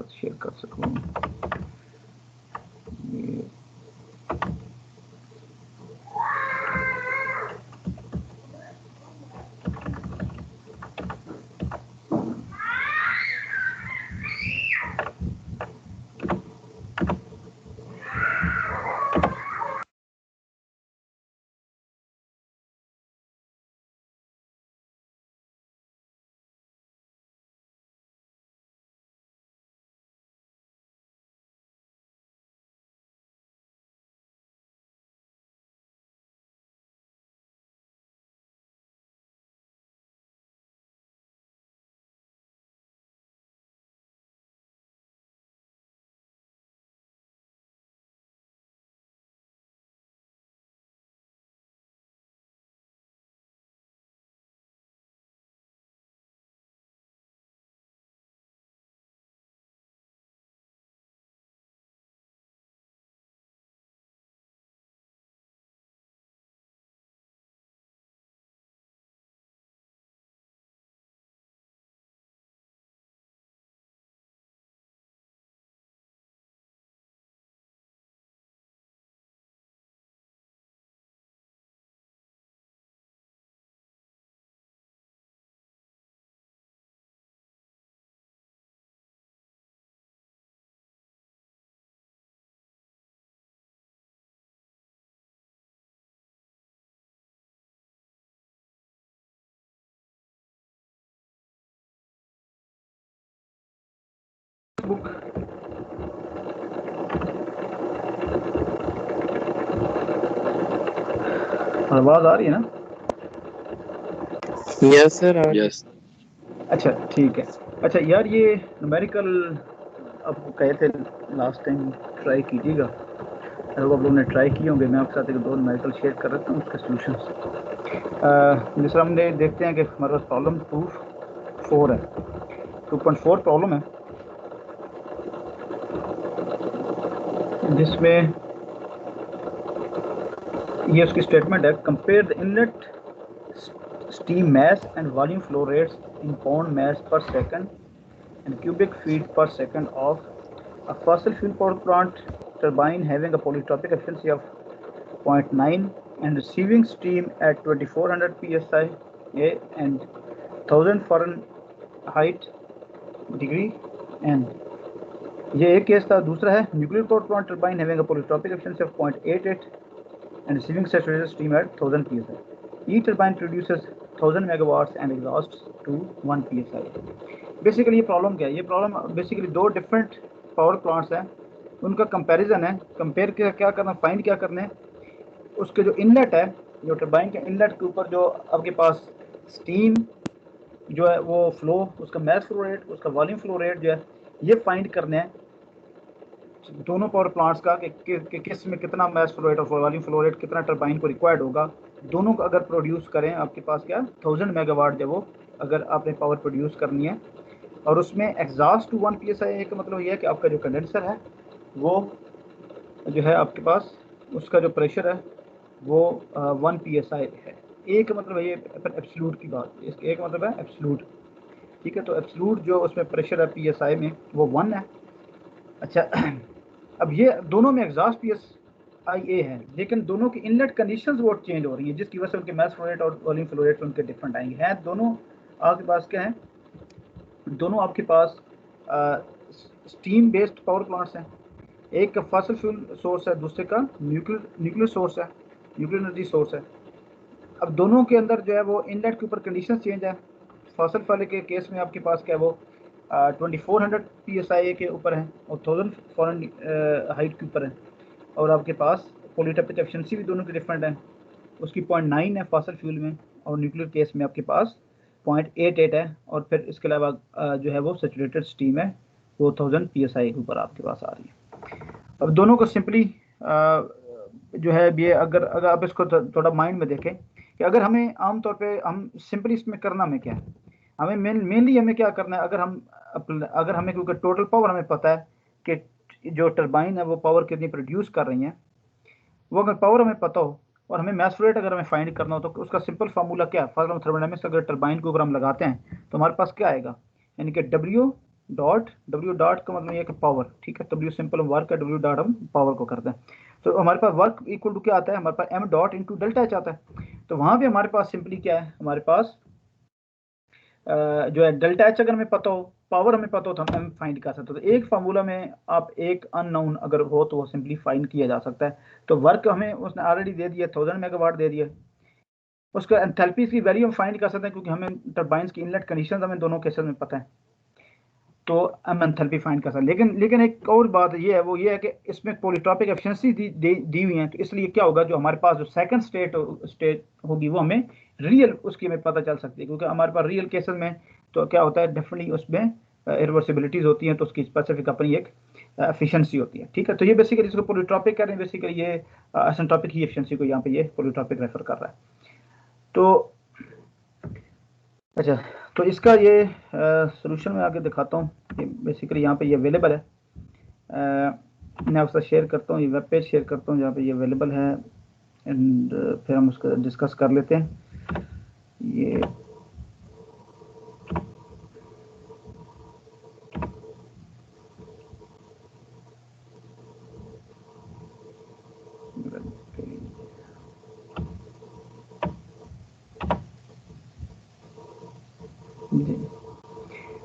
Share कर सकूँ। ये बुक आवाज आ रही है ना? Yes sir. यस। अच्छा ठीक है। अच्छा यार, ये न्यूमेरिकल आपको कहे थे लास्ट टाइम ट्राई कीजिएगा। अगर आप लोगों ने ट्राई किए होंगे, मैं आपके साथ एक दो न्यूमेरिकल शेयर कर रहा हूँ, उसके सोल्यूशंस। दूसरा हमने देखते हैं कि हमारे पास प्रॉब्लम 2.4 है, 2.4 प्रॉब्लम है, जिसमें ये उसकी स्टेटमेंट है, compare the inlet steam mass and volume flow rates in pound mass per second and cubic feet per second of a fossil fuel power plant turbine having a polytropic efficiency of 0.9 and receiving steam at 2400 psi and 1000 Fahrenheit degree and ये एक case था। दूसरा है nuclear power plant turbine having a polytropic efficiency of 0.88 and receiving saturated steam at 1000 psi. Each turbine produces 1000 megawatts and exhausts to 1 psi. Basically ये problem क्या है? ये problem basically दो डिफरेंट पावर प्लांट्स हैं, उनका कंपैरिजन है। Compare क्या करना, फाइंड क्या करना है, उसके जो इनलेट है, जो टर्बाइन के इनलेट के ऊपर जो आपके पास स्टीम जो है वो फ्लो, उसका मैस फ्लो रेट, उसका वॉल्यूम फ्लो रेट जो है, ये फाइंड करना है दोनों पावर प्लांट्स का कि किस में कितना मैस फ्लो रेट और वॉल्यूम फ्लो रेट कितना टर्बाइन को रिक्वायर्ड होगा। दोनों को अगर प्रोड्यूस करें, आपके पास क्या 1000 मेगावाट जब वो अगर आपने पावर प्रोड्यूस करनी है, और उसमें एग्जॉस्ट टू 1 psi का मतलब ये है कि आपका जो कंडेंसर है वो जो है आपके पास उसका जो प्रेशर है वो 1 psi है। एक मतलब ये एब्सोल्यूट की बात, इसका एक मतलब है एब्सोल्यूट, ठीक है। तो एब्सोल्यूट जो उसमें प्रेशर है psi में वो 1 है। अच्छा, अब ये दोनों में एग्जॉस्ट psia है, लेकिन दोनों की इनलेट कंडीशंस वो चेंज हो रही हैं, जिसकी वजह से उनके मैस फ्लो रेट और वॉल्यूम फ्लो रेट उनके डिफरेंट आएंगे। हैं दोनों आपके पास क्या है, दोनों आपके पास स्टीम बेस्ड पावर प्लांट्स हैं। एक का फॉसिल फ्यूल सोर्स है, दूसरे का न्यूक्लियर सोर्स है, न्यूक्लियर एनर्जी सोर्स है। अब दोनों के अंदर जो है वो इनलेट के ऊपर कंडीशन चेंज है। फॉसिल वाले के केस में आपके पास क्या है वो 2400 psi के ऊपर है और 1000 फॉरन हाइट के ऊपर है, और आपके पास पोलीटॉपिक एफिशिएंसी भी दोनों की डिफरेंट है। उसकी 0.9 है फॉसिल फ्यूल में, और न्यूक्लियर केस में आपके पास 0.88 है, और फिर इसके अलावा जो है वो सैचुरेटेड स्टीम है, वो 1000 psi के ऊपर आपके पास आ रही है। अब दोनों को सिंपली जो है ये अगर आप इसको थोड़ा माइंड में देखें कि अगर हमें आमतौर पे हम सिंपली इसमें करना में क्या है, हमें मेनली हमें क्या करना है, अगर हमें क्योंकि टोटल पावर हमें पता है कि जो टर्बाइन है वो पावर कितनी प्रोड्यूस कर रही है, वो अगर पावर हमें पता हो और हमें मैस रेट अगर हमें फाइंड करना हो, तो उसका सिंपल फार्मूला क्या है, फर्स्ट थर्मोडायनेमिक्स अगर टर्बाइन को अगर हम लगाते हैं तो हमारे पास क्या आएगा, यानी कि W डॉट, डब्ल्यू डॉट का मतलब ये कि पावर, ठीक है, डब्ल्यू सिंपल वर्क है, डब्ल्यू डॉट हम पावर को करते हैं। तो हमारे पास वर्क इक्वल टू क्या आता है, हमारे पास M dot into delta H आता है। तो वहाँ भी हमारे पास सिंपली क्या है, हमारे पास जो है डेल्टा एच अगर हमें पता हो, पावर हमें पता हो, तो हम एम फाइंड कर सकते हो। तो एक फार्मूला में आप एक अननोन अगर हो तो वो सिंपली फाइंड किया जा सकता है। तो वर्क हमें उसने ऑलरेडी दे दिया, 1000 मेगावाट दे दिया। उसका एंथैल्पी की वैल्यू हम फाइंड कर सकते हैं, क्योंकि हमें टर्बाइंस की इनलेट कंडीशन हमें दोनों केसेस में पता है, तो हम एंथैल्पी फाइंड कर सकते हैं। लेकिन एक और बात ये है, वो ये है कि इसमें पॉलीट्रॉपिक एफिशिएंसी दी हुई है। तो इसलिए क्या होगा, जो हमारे पास जो सेकंड स्टेट होगी वो हमें रियल उसकी हमें पता चल सकती है, क्योंकि हमारे पास रियल केसेस में तो क्या होता है, डेफिनेटली उसमें इरिवर्सिबिलिटीज होती हैं, तो उसकी स्पेसिफिक अपनी एक एफिशिएंसी होती है, ठीक है। तो ये बेसिकली इसको पॉलीट्रॉपिक कह रहे हैं, बेसिकली ये एसिम्प्टोटिक की एफिशिएंसी को यहाँ पे ये पॉलीट्रॉपिक रेफर कर रहा है। तो अच्छा, तो इसका ये सोल्यूशन मैं आगे दिखाता हूँ। ये बेसिकली यहाँ पे ये अवेलेबल है, मैं आपके साथ शेयर करता हूँ, ये वेब पेज शेयर करता हूँ जहाँ पे ये अवेलेबल है, एंड फिर हम उसको डिस्कस कर लेते हैं। ये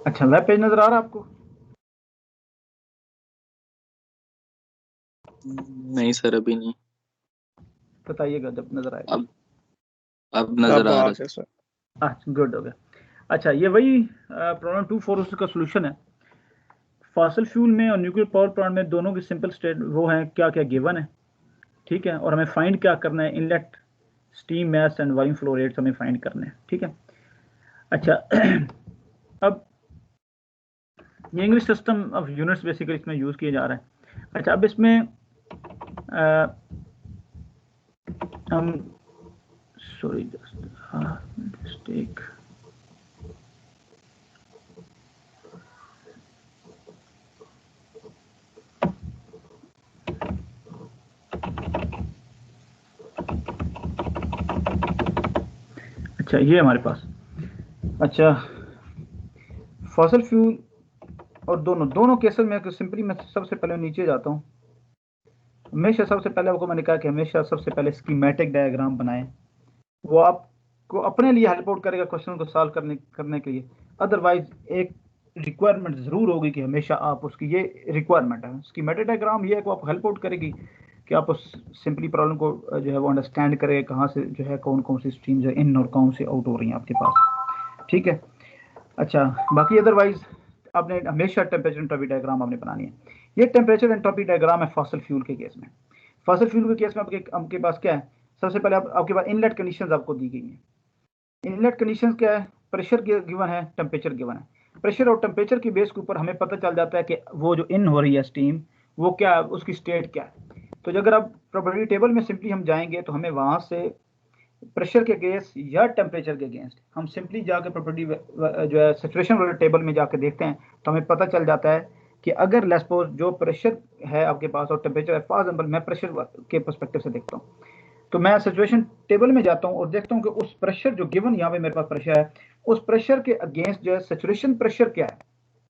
अच्छा, वेब पेज नजर आ रहा है आपको? नहीं सर, अभी नहीं। बताइएगा जब नजर आएगा। अब नजर आ रहा है सर। अच्छा, गुड हो गया। अच्छा, ये वही प्रॉब्लम 2-4 उसका सोल्यूशन है। फॉसिल फ्यूल में और न्यूक्लियर पावर प्लांट में दोनों की सिंपल स्टेट वो है, क्या क्या गिवन है, ठीक है, और हमें फाइंड क्या करना है, inlet steam mass and volume flow rates हमें फाइंड करने हैं, ठीक है। अच्छा अब ये English system of units basically इसमें यूज किया जा रहा है। अच्छा, अब इसमें हम सॉरी जस्ट मिस्टेक, अच्छा ये हमारे पास, अच्छा फॉसिल फ्यूल और दोनों केसेस में सिंपली मैं सबसे पहले नीचे जाता हूँ। हमेशा सबसे पहले आपको मैंने कहा कि हमेशा सबसे पहले स्कीमेटिक डायग्राम बनाएं, वो आपको अपने लिए हेल्प आउट करेगा क्वेश्चन को सॉल्व करने के लिए। अदरवाइज एक रिक्वायरमेंट ज़रूर होगी कि हमेशा आप उसकी, ये रिक्वायरमेंट है स्कीमेटिक डायग्राम, ये है कि आपको हेल्प आउट करेगी कि आप उस सिंपली प्रॉब्लम को जो है वो अंडरस्टैंड करें, कहाँ से जो है कौन कौन सी स्ट्रीम जो इन और कौन से आउट हो रही हैं आपके पास, ठीक है। अच्छा, बाकी अदरवाइज आपने हमेशा टेम्परेचर एंट्रोपी डायग्राम आपने बनानी है। ये टेम्परेचर एंट्रोपी डायग्राम है फॉसिल फ्यूल के केस में। फॉसिल फ्यूल के केस में आपके पास क्या है, सबसे पहले आपके पास इनलेट कंडीशंस आपको दी गई हैं। इनलेट कंडीशंस क्या है, प्रेशर गिवन है, टेम्परेचर गिवन है। प्रेशर और टेम्परेचर की बेस के ऊपर हमें पता चल जाता है कि वो जो इन हो रही है स्टीम, वो क्या है, उसकी स्टेट क्या है। तो अगर आप प्रॉपर्टी टेबल में सिंपली हम जाएंगे तो हमें वहाँ से प्रेशर के अगेंस्ट या टेम्परेचर के अगेंस्ट हम सिंपली जाकर प्रॉपर्टी जो है सैचुरेशन वाले टेबल में जाकर देखते हैं, तो हमें पता चल जाता है कि अगर लेट्स सपोज जो प्रेशर है आपके पास और टेम्परेचर है, फॉर एग्जांपल मैं प्रेशर के पर्सपेक्टिव से देखता हूँ, तो मैं सिचुएशन टेबल में जाता हूँ और देखता हूँ कि उस प्रेशर जो गिवन यहाँ पे मेरे पास प्रेशर है, उस प्रेशर के अगेंस्ट जो है सैचुरेशन प्रेशर क्या है,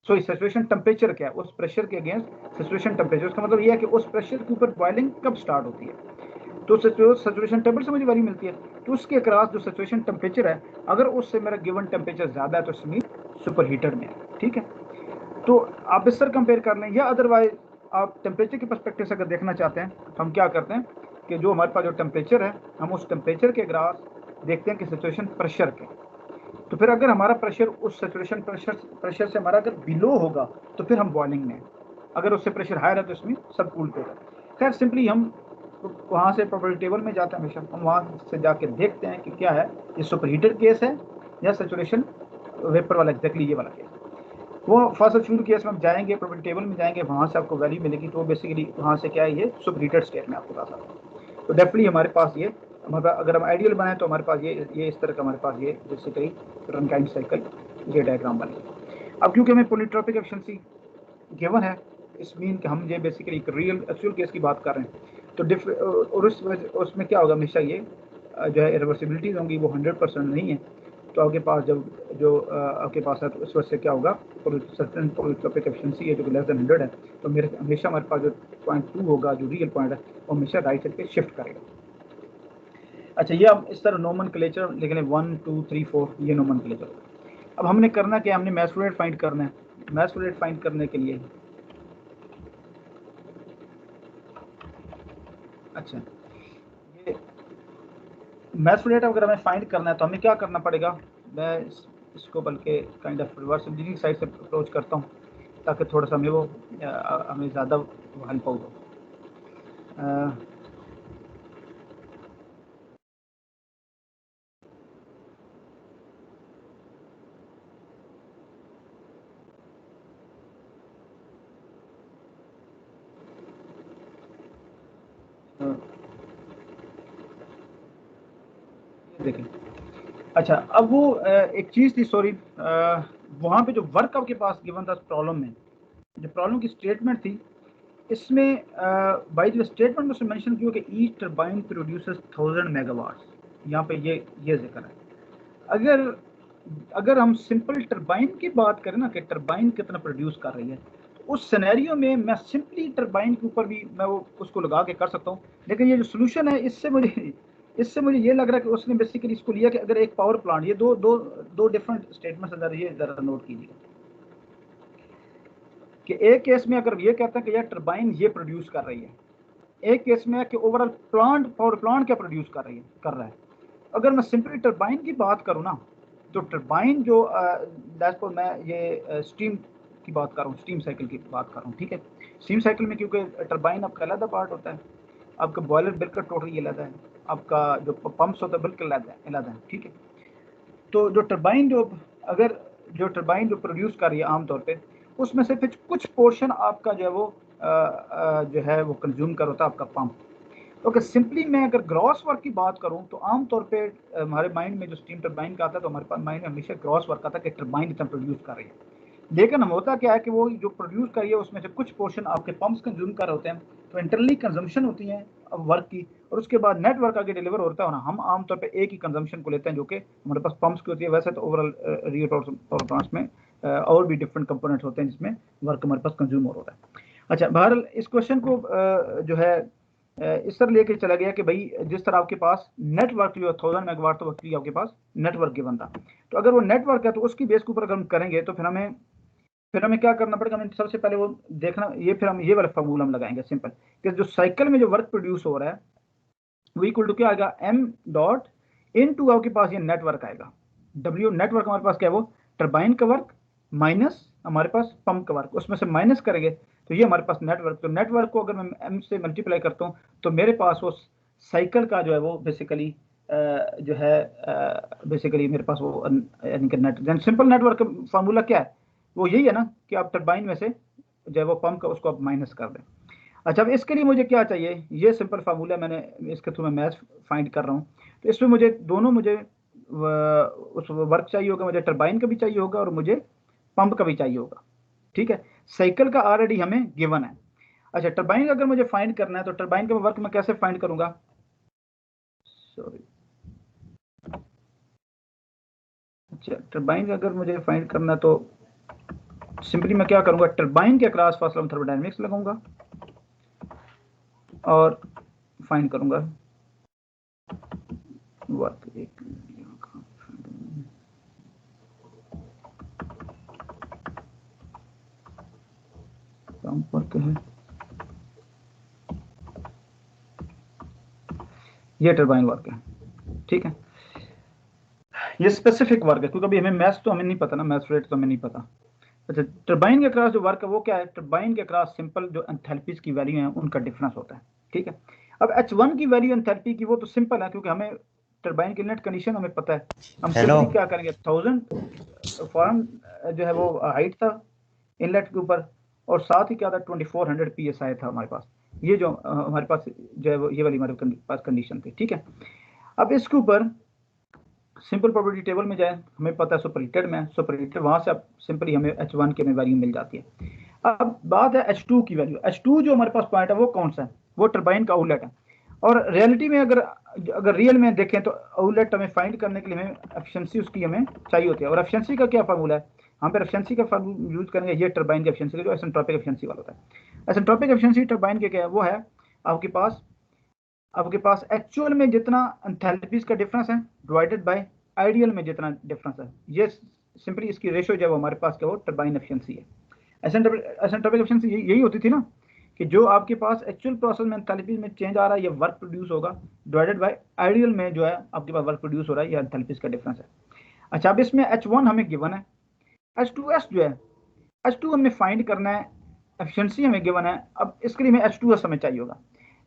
सॉरी सैचुरेशन टेम्परेचर क्या है, उस प्रेशर के अगेंस्ट सैचुरेशन टेम्परेचर। उसका मतलब ये है कि उस प्रेशर के ऊपर बॉइलिंग कब स्टार्ट होती है, तो सैचुरेशन टेबल से मुझे वैल्यू मिलती है। तो उसके अक्रॉस जो सैचुरेशन टेम्परेचर है, अगर उससे मेरा गिवन टेम्परेचर ज़्यादा है तो इसमें सुपर हीटर में है, ठीक है। तो आप इससे कंपेयर कर लें, या अदरवाइज आप टेम्परेचर के पर्सपेक्टिव से अगर देखना चाहते हैं तो हम क्या करते हैं कि जो हमारे पास जो टेम्परेचर है, हम उस टेम्परेचर के अक्रॉस देखते हैं कि सैचुरेशन प्रेशर के, तो फिर अगर हमारा प्रेशर उस सैचुरेशन प्रेशर से हमारा अगर बिलो होगा तो फिर हम बॉइलिंग में, अगर उससे प्रेशर हायर है तो इसमें सब कूल्ड होगा। खैर सिंपली हम वहाँ से प्रॉपर्टी टेबल में जाते हैं, हमेशा हम वहाँ से जाके देखते हैं कि क्या है, ये सुपर हीटर केस है या सैचुरेशन वेपर वाला, एग्जैक्टली ये वाला केस। वो फर्स्ट फ्यूल केस में हम जाएंगे, प्रॉपर्टी टेबल में जाएंगे, वहाँ से आपको वैल्यू मिलेगी, तो बेसिकली वहाँ से क्या है, ये सुपर हीटर स्टेट में आपको बता सकता है। तो डेफिनेटली हमारे पास ये, अगर हम आइडियल बनाएं तो हमारे पास ये इस तरह का हमारे पास ये बेसिकली रनटाइम साइकिल ये डायग्राम बनेगी। अब क्योंकि हमें पॉलीट्रॉपिक एफिशिएंसी गिवन है, इस मीन कि हम ये बेसिकली एक रियल एक्चुअल केस की बात कर रहे हैं, तो और उसमें क्या होगा, हमेशा ये जो है रिवर्सिबिलिटीज होंगी वो 100% नहीं है। तो आपके पास जब जो आपके पास है तो उस वजह से क्या होगा, सर्टेन पॉलीट्रोपिक एफिशिएंसी है जो कि लेस देन 100 है, तो मेरे हमेशा हमारे पास जो पॉइंट 2 होगा जो रियल पॉइंट है वो हमेशा राइट साइड पे शिफ्ट करेगा। अच्छा, ये अब इस तरह नोमेनक्लेचर लिख लें 1 2 3 4, ये नोमेनक्लेचर। अब हमने करना क्या, हमने मास फ्लो रेट फाइंड करना है। मास फ्लो रेट फाइंड करने के लिए अच्छा, ये मास फ्लो रेट अगर हमें फाइंड करना है तो हमें क्या करना पड़ेगा, मैं इसको बल्कि kind of reverse engineering side से अप्रोच करता हूँ ताकि थोड़ा सा हमें वो हमें ज़्यादा हेल्प हो। देखें, अच्छा अब वो एक चीज़ थी, सॉरी, वहाँ पे जो वर्क आपके पास गिवन था प्रॉब्लम में, जो प्रॉब्लम की स्टेटमेंट थी इसमें बाय द स्टेटमेंट में मेंशन किया कि ईच टरबाइन प्रोड्यूसेस 1000 मेगावाट्स, यहाँ पे ये जिक्र है। अगर हम सिंपल टरबाइन की बात करें ना कि टरबाइन कितना प्रोड्यूस कर रही है, तो उस सिनेरियो में मैं सिंपली टरबाइन के ऊपर भी मैं वो उसको लगा के कर सकता हूँ, लेकिन ये जो सोल्यूशन है इससे मुझे ये लग रहा है कि उसने बेसिकली इसको लिया कि अगर एक पावर प्लांट, ये दो डिफरेंट स्टेटमेंट्स अंदर, ये जरा नोट कीजिए कि एक केस में अगर ये कहता है कि यार टरबाइन ये प्रोड्यूस कर रही है, एक केस में है कि ओवरऑल पावर प्लांट क्या प्रोड्यूस कर रहा है। अगर मैं सिंपली टरबाइन की बात करूँ ना, तो टरबाइन जो दैट्स मैं ये स्टीम की बात कर रहा हूँ, स्टीम साइकिल की बात कर रहा हूँ, ठीक है। स्टीम साइकिल में क्योंकि टरबाइन आपका अलग पार्ट होता है, आपका बॉयलर बिल्कुल टोटली अलग है, आपका जो पंप्स होता है बिल्कुल अलग है, ठीक है। तो जो टरबाइन जो प्रोड्यूस कर रही है आमतौर पे, उसमें से कुछ पोर्शन आपका जो है वो जो है वो कंज्यूम कर होता है आपका पंप। ओके, सिंपली मैं अगर ग्रॉस वर्क की बात करूं तो आमतौर पे हमारे माइंड में जो स्टीम टरबाइन का आता है तो हमारे पास माइंड में हमेशा ग्रॉस वर्क आता है कि टरबाइन इतना प्रोड्यूस कर रही है, लेकिन हम होता क्या है कि वो जो प्रोड्यूस कर रही है उसमें से कुछ पोर्शन आपके पंप्स कंज्यूम कर होते हैं, तो इंटरनली कंजम्पशन होती है वर्क की, और उसके बाद नेट वर्क आगे डिलीवर होता है ना। हम आमतौर पे एक ही कंजम्पशन को लेते हैं जो कि हमारे पास पंप्स की होती है। वैसे तो ओवरऑल रियल पावर प्लांट्स में और भी डिफरेंट कंपोनेंट्स होते हैं जिसमें वर्क हमारे पास कंज्यूम हो रहा है। अच्छा, बहरहाल इस क्वेश्चन को जो है इस तरह लेके चला गया कि भाई जिस तरह आपके पास नेटवर्क जो 1000 मेगावाट तो वक्त आपके पास नेटवर्क गिवन था, तो अगर वो नेटवर्क है तो उसकी बेस के ऊपर अगर हम करेंगे तो फिर हमें क्या करना पड़ेगा, हमें सबसे पहले वो देखना, ये फिर हम ये वाला फार्मूला हम लगाएंगे सिंपल, कि जो साइकिल में जो वर्क प्रोड्यूस हो रहा है वो इक्वल टू क्या आएगा, एम डॉट इन टू आपके पास ये नेटवर्क आएगा। डब्ल्यू नेटवर्क हमारे पास क्या है, वो टरबाइन का वर्क माइनस हमारे पास पंप का वर्क, उसमें से माइनस करेंगे तो ये हमारे पास नेटवर्क। तो नेटवर्क को अगर मैं एम से मल्टीप्लाई करता हूँ तो मेरे पास वो साइकिल का जो है वो बेसिकली जो है बेसिकली मेरे पास वो यानी कि नेट सिंपल नेटवर्क का फार्मूला क्या है, वो यही है ना कि आप टरबाइन में से जो है वो पंप का उसको आप माइनस कर दें। अच्छा, अब इसके लिए मुझे क्या चाहिए, ये सिंपल फार्मूला मैंने इसके थ्रू मैं मैथ फाइंड कर रहा हूँ, तो इसमें मुझे उस वर्क चाहिए होगा, मुझे टरबाइन का भी चाहिए होगा और मुझे पंप का भी चाहिए होगा, ठीक है। साइकिल का ऑलरेडी हमें गिवन है। अच्छा, टरबाइन अगर मुझे फाइंड करना है तो टरबाइन का वर्क मैं कैसे फाइंड करूंगा, सॉरी। अच्छा, टरबाइन अगर मुझे फाइंड करना है तो सिंपली मैं क्या करूंगा, टरबाइन के अक्रॉस फर्स्ट लॉ थर्मोडायनेमिक्स लगाऊंगा और फाइंड करूंगा वर्क। एक पंप वर्क है, ये टरबाइन वर्क है, ठीक है। ये स्पेसिफिक वर्क है क्योंकि अभी हमें मैथ्स तो हमें नहीं पता ना, मैथ्स रेट तो हमें नहीं पता। अच्छा, टरबाइन के अक्रॉस जो वर्क है वो क्या है, टरबाइन के अक्रॉस सिंपल जो एंथैल्पीज की वैल्यू है उनका डिफरेंस होता है, ठीक है। अब H1 की वैल्यू एंथैल्पी की वो तो सिंपल है क्योंकि हमें टरबाइन की इनलेट कंडीशन हमें पता है। हम सिंपली क्या करेंगे, 1000 फॉरन जो है वो हाइट था इनलेट के ऊपर, और साथ ही क्या था 2400 PSI था हमारे पास। ये जो हमारे पास जो है वो ये वाली हमारे पास कंडीशन थी, ठीक है। अब इसके ऊपर सिंपल प्रोबेबिलिटी टेबल में जाए, हमें पता है सुपरहीटेड में, सुपरहीटेड वहां से अब सिंपली हमें H1 की हमें वैल्यू मिल जाती है। अब बात है H2 की वैल्यू। H2 जो हमारे पास पॉइंट है वो कौन सा है, वो टरबाइन का आउटलेट है। और रियलिटी में अगर अगर रियल में देखें तो आउटलेट हमें फाइंड करने के लिए हमें एफिशिएंसी उसकी हमें चाहिए होती है। और एफिशिएंसी का क्या फार्मूला है, हम पर एफिशिएंसी का फार्मूला यूज करेंगे, ये टरबाइन की एफिशिएंसी का जो एसेंट्रोपिक एफिशिएंसी वाला होता है। एसेंट्रोपिक एफिशिएंसी टरबाइन के क्या है, वो है आपके पास एक्चुअल में जितना एंथैल्पीज का डिफरेंस है डिवाइडेड बाय आइडियल में जितना डिफरेंस है, ये सिंपली इसकी रेशियो जो है वो हमारे पास क्या, वो टरबाइन एफिशिएंसी है। एसेंट्रोपिक एफिशिएंसी यही होती थी ना, कि जो आपके पास एक्चुअल प्रोसेस में एंथैल्पी में चेंज आ रहा है, ये वर्क प्रोड्यूस होगा डिवाइडेड बाय आइडियल में जो है आपके पास वर्क प्रोड्यूस हो रहा है, ये एंथैल्पीज का डिफरेंस है। अच्छा, अब इसमें H1 हमें गिवन है, H2S जो है, H2 हमें फाइंड करना है, एफिशिएंसी हमें गिवन है। अब इसके लिए हमें H2S हमें चाहिए होगा।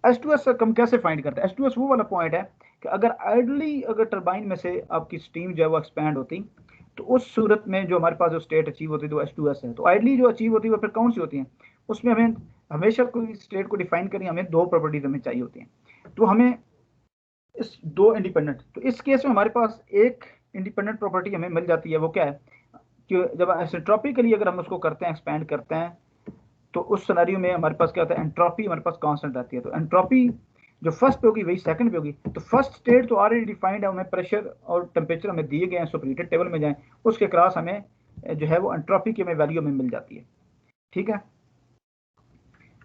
H2S हम कैसे फाइंड करते हैं, H2S वो वाला पॉइंट है कि अगर आइडली अगर टरबाइन में से आपकी स्टीम जो है वो एक्सपैंड होती, तो उस सूरत में जो हमारे पास जो स्टेट अचीव होती है तो H2S है। तो आइडली जो अचीव होती है वो फिर कौन सी होती है, उसमें हमें हमेशा कोई स्टेट को डिफाइन करनी, हमें दो प्रॉपर्टीज हमें चाहिए होती हैं। तो हमें इस दो इंडिपेंडेंट, तो इस केस में हमारे पास एक इंडिपेंडेंट प्रॉपर्टी हमें मिल जाती है, वो क्या है कि जब आइसेंट्रोपिकली अगर हम उसको करते हैं, एक्सपैंड करते हैं, तो उस सिनेरियो में हमारे पास क्या होता है, एंट्रोपी हमारे पास कांस्टेंट रहती है। तो एंट्रोपी जो फर्स्ट पे होगी वही सेकंड पे होगी। तो फर्स्ट स्टेट तो ऑलरेडी डिफाइंड है, हमें प्रेशर और टेम्परेचर हमें दिए गए हैं, सुपरहीटेड टेबल में जाएं, उसके क्रॉस हमें जो है वो एंट्रोपी की हमें वैल्यू हमें मिल जाती है। ठीक है,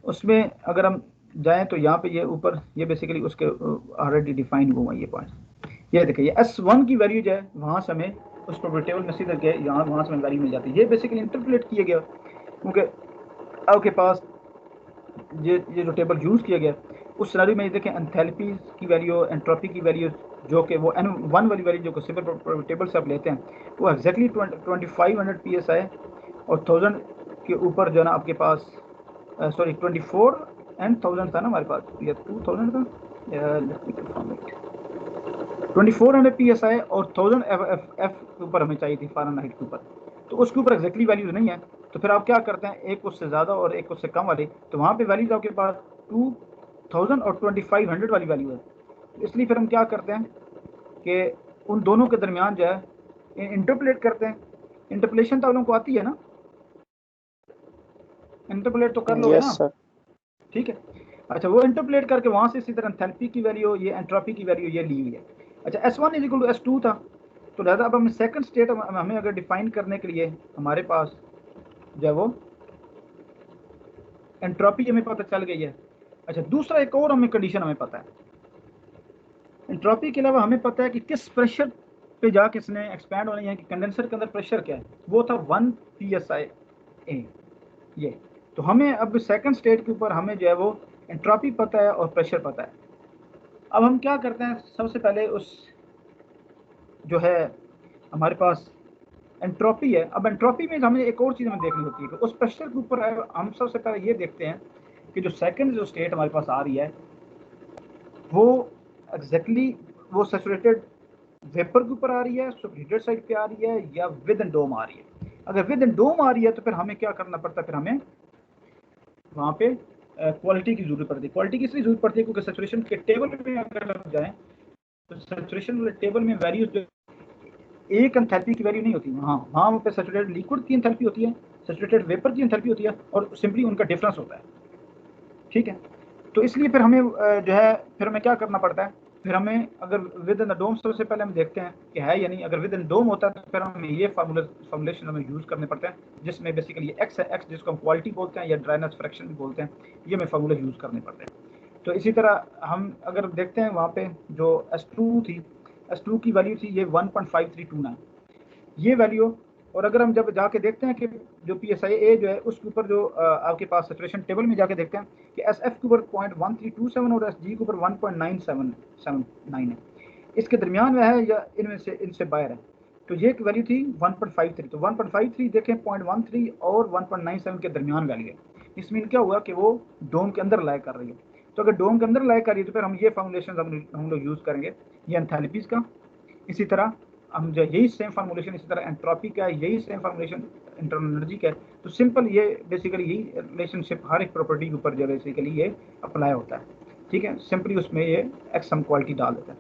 उसमें अगर हम जाएं तो यहाँ पे ये ऊपर ये बेसिकली उसके ऑलरेडी डिफाइंड हुआ ये पॉइंट। ये देखिए, ये S1 की वैल्यू जो है वहाँ से हमें उस प्रॉपर्टी टेबल में सीधे गए, यहाँ वहाँ से हमें वैल्यू मिल जाती है। ये बेसिकली इंटरपोलेट किया गया, क्योंकि आपके पास ये जो टेबल यूज़ किया गया, उस सिनेरियो में ये देखें एंथैल्पी की वैल्यू, एंट्रोपी की वैल्यू, जो कि वो N1 वाली वैल्यू जो कि सिंपल टेबल से आप लेते हैं, वो एग्जैक्टली 2500 PSI और 1000 के ऊपर जो है ना आपके पास, सॉरी 24 एंड 1000 था ना हमारे पास, या 2000 था, 2400 PSI और 1000 F के ऊपर हमें चाहिए थी, फ़ारेनहाइट के ऊपर। तो उसके ऊपर एग्जैक्टली वैल्यू नहीं है, तो फिर आप क्या करते हैं, एक उससे ज़्यादा और एक उससे कम वाली, तो वहाँ पे वैल्यूज आपके पास 2000 और 2500 वाली वैल्यू है। इसलिए फिर हम क्या करते हैं कि उन दोनों के दरमियान जो है इंटरपोलेट करते हैं। इंटरपोलेशन तो आप लोगों को आती है ना, इंटरपोलेट तो कर लोगे ना? सर। ठीक है, अच्छा, वो इंटरपोलेट करके वहाँ से इसी तरह एंथैल्पी की वैल्यू, ये एंट्रोपी की वैल्यू ये ली हुई है। अच्छा, S1 is equal to S2 था, तो लिहाजा अब हमें सेकंड स्टेट हमें अगर डिफाइन करने के लिए हमारे पास जो है वो एंट्रोपी हमें पता चल गई है। अच्छा, दूसरा एक और हमें कंडीशन हमें पता है, एंट्रोपी के अलावा हमें पता है कि किस प्रेशर पे जाके इसने एक्सपैंड होना है, कि कंडेंसर के अंदर प्रेशर क्या है, वो था 1 PSI A। ये तो हमें अब सेकंड स्टेट के ऊपर हमें जो है वो एंट्रोपी पता है और प्रेशर पता है। अब हम क्या करते हैं, सबसे पहले उस जो है हमारे पास एंट्रोपी है, अब एंट्रोपी में हमें एक और चीज़ हमें देखनी होती है कि उस प्रेशर के ऊपर हम सबसे पहले ये देखते हैं कि जो सेकंड जो स्टेट हमारे पास आ रही है वो एग्जैक्टली वो सैचुरेटेड वेपर के ऊपर आ रही है, सुपरहीटेड साइड पे आ रही है, या विद इन डोम आ रही है। अगर विद इन डोम आ रही है तो फिर हमें क्या करना पड़ता है, फिर हमें वहाँ पे क्वालिटी की जरूरत पड़ती है। क्वालिटी की इसलिए जरूरत पड़ती है क्योंकि सैचुरेशन के टेबल में अगर हम जाएं तो सैचुरेशन वाले टेबल में वैल्यूज एक एंथैल्पी की वैल्यू नहीं होती, वहाँ पे सैचुरेटेड लिक्विड की एंथैल्पी होती है, सैचुरेटेड वेपर की एंथैल्पी होती है, और सिंपली उनका डिफरेंस होता है। ठीक है, तो इसलिए फिर हमें जो है फिर हमें क्या करना पड़ता है, फिर हमें अगर विद इन द डोम, सबसे पहले हम देखते हैं कि है या नहीं। अगर विद इन डोम होता है तो फिर हमें ये फॉर्मुलेशन हमें यूज़ करने पड़ते हैं, जिसमें बेसिकली एक्स है, एक्स जिसको हम क्वालिटी बोलते हैं या ड्राइनेस फ्रैक्शन भी बोलते हैं, ये हमें फार्मूले यूज़ करने पड़ते हैं। तो इसी तरह हम अगर देखते हैं वहाँ पे जो S2 थी, S2 की वैल्यू थी ये 1.5329 ये वैल्यू। और अगर हम जब जाके देखते हैं कि जो PSI A जो है उसके ऊपर जो आपके पास सैचुरेशन टेबल में जाके देखते हैं कि SF के ऊपर 0.1327 और SG के ऊपर 1.979 है, इसके दरमियान वह है या इनमें से इनसे बाहर है। तो ये एक वैल्यू थी 1.53, तो 1.53 देखें 0.13 और 1.97 के दरमियान वैल्यू है। इसमें क्या हुआ कि वो डोम के अंदर लाया कर रही है। तो अगर डोम के अंदर लाया कर रही है तो फिर हम ये फॉर्मुलेशन हम लोग यूज़ करेंगे, ये एंथैल्पीज़ का। इसी तरह हम जो यही सेम फार्मूलेशन, इसी तरह एंट्रोपी का है, यही सेम फार्मूलेशन इंटरनल एनर्जी का है। तो सिंपल ये बेसिकली यही रिलेशनशिप हर एक प्रॉपर्टी के ऊपर जो बेसिकली ये अप्लाई होता है। ठीक है, सिंपली उसमें ये एक्स हम क्वालिटी डाल देता है।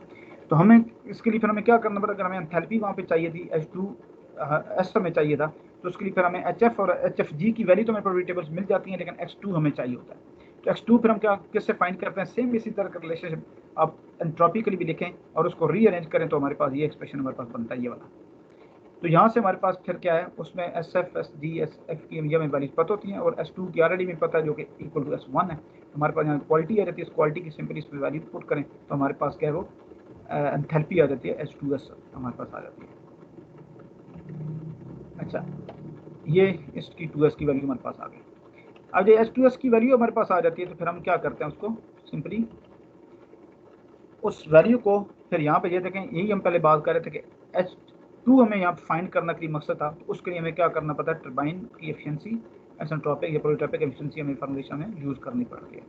तो हमें इसके लिए फिर हमें क्या करना पड़ा, अगर हमें एंथैल्पी वहाँ पे चाहिए थी H2S हमें चाहिए था, तो उसके लिए फिर हमें HF और HFG की वैल्यू तो हमें प्रॉपर्टी टेबल्स मिल जाती हैं, लेकिन X2 हमें चाहिए होता है। तो x2 फिर हम क्या किससे फाइंड करते हैं, सेम इसी तरह का रिलेशनशिप आप एंट्रोपिकली भी लिखें और उसको रीअरेंज करें तो हमारे पास ये एक्सप्रेशन हमारे पास बनता है, ये वाला। तो यहाँ से हमारे पास फिर क्या है, उसमें S F S D S F की हमें वैल्यूज पता होती हैं और S2 की ऑलरेडी में पता है जो कि इक्वल टू S1 है। हमारे पास यहाँ क्वालिटी आ जाती है, इस क्वालिटी की सिंपली इस पर वैल्यू पुट करें तो हमारे पास क्या है वो एंथैल्पी आ जाती है, H2S हमारे पास आ जाती है। अच्छा, ये इसकी 2S की वैल्यू हमारे पास आ गई। अब ये H2S की वैल्यू हमारे पास आ जाती है तो फिर हम क्या करते हैं, उसको सिंपली उस वैल्यू को फिर यहाँ पे ये देखें, यही हम पहले बात कर रहे थे कि H2 हमें यहाँ पे फाइंड करने के लिए मकसद था, तो उसके लिए हमें क्या करना पड़ता है, टर्बाइन की एफिशिएंसी, आइसेंट्रोपिक या पॉलीट्रोपिक एफिशिएंसी हमें फॉर्मूलेशन में यूज़ करनी पड़ती है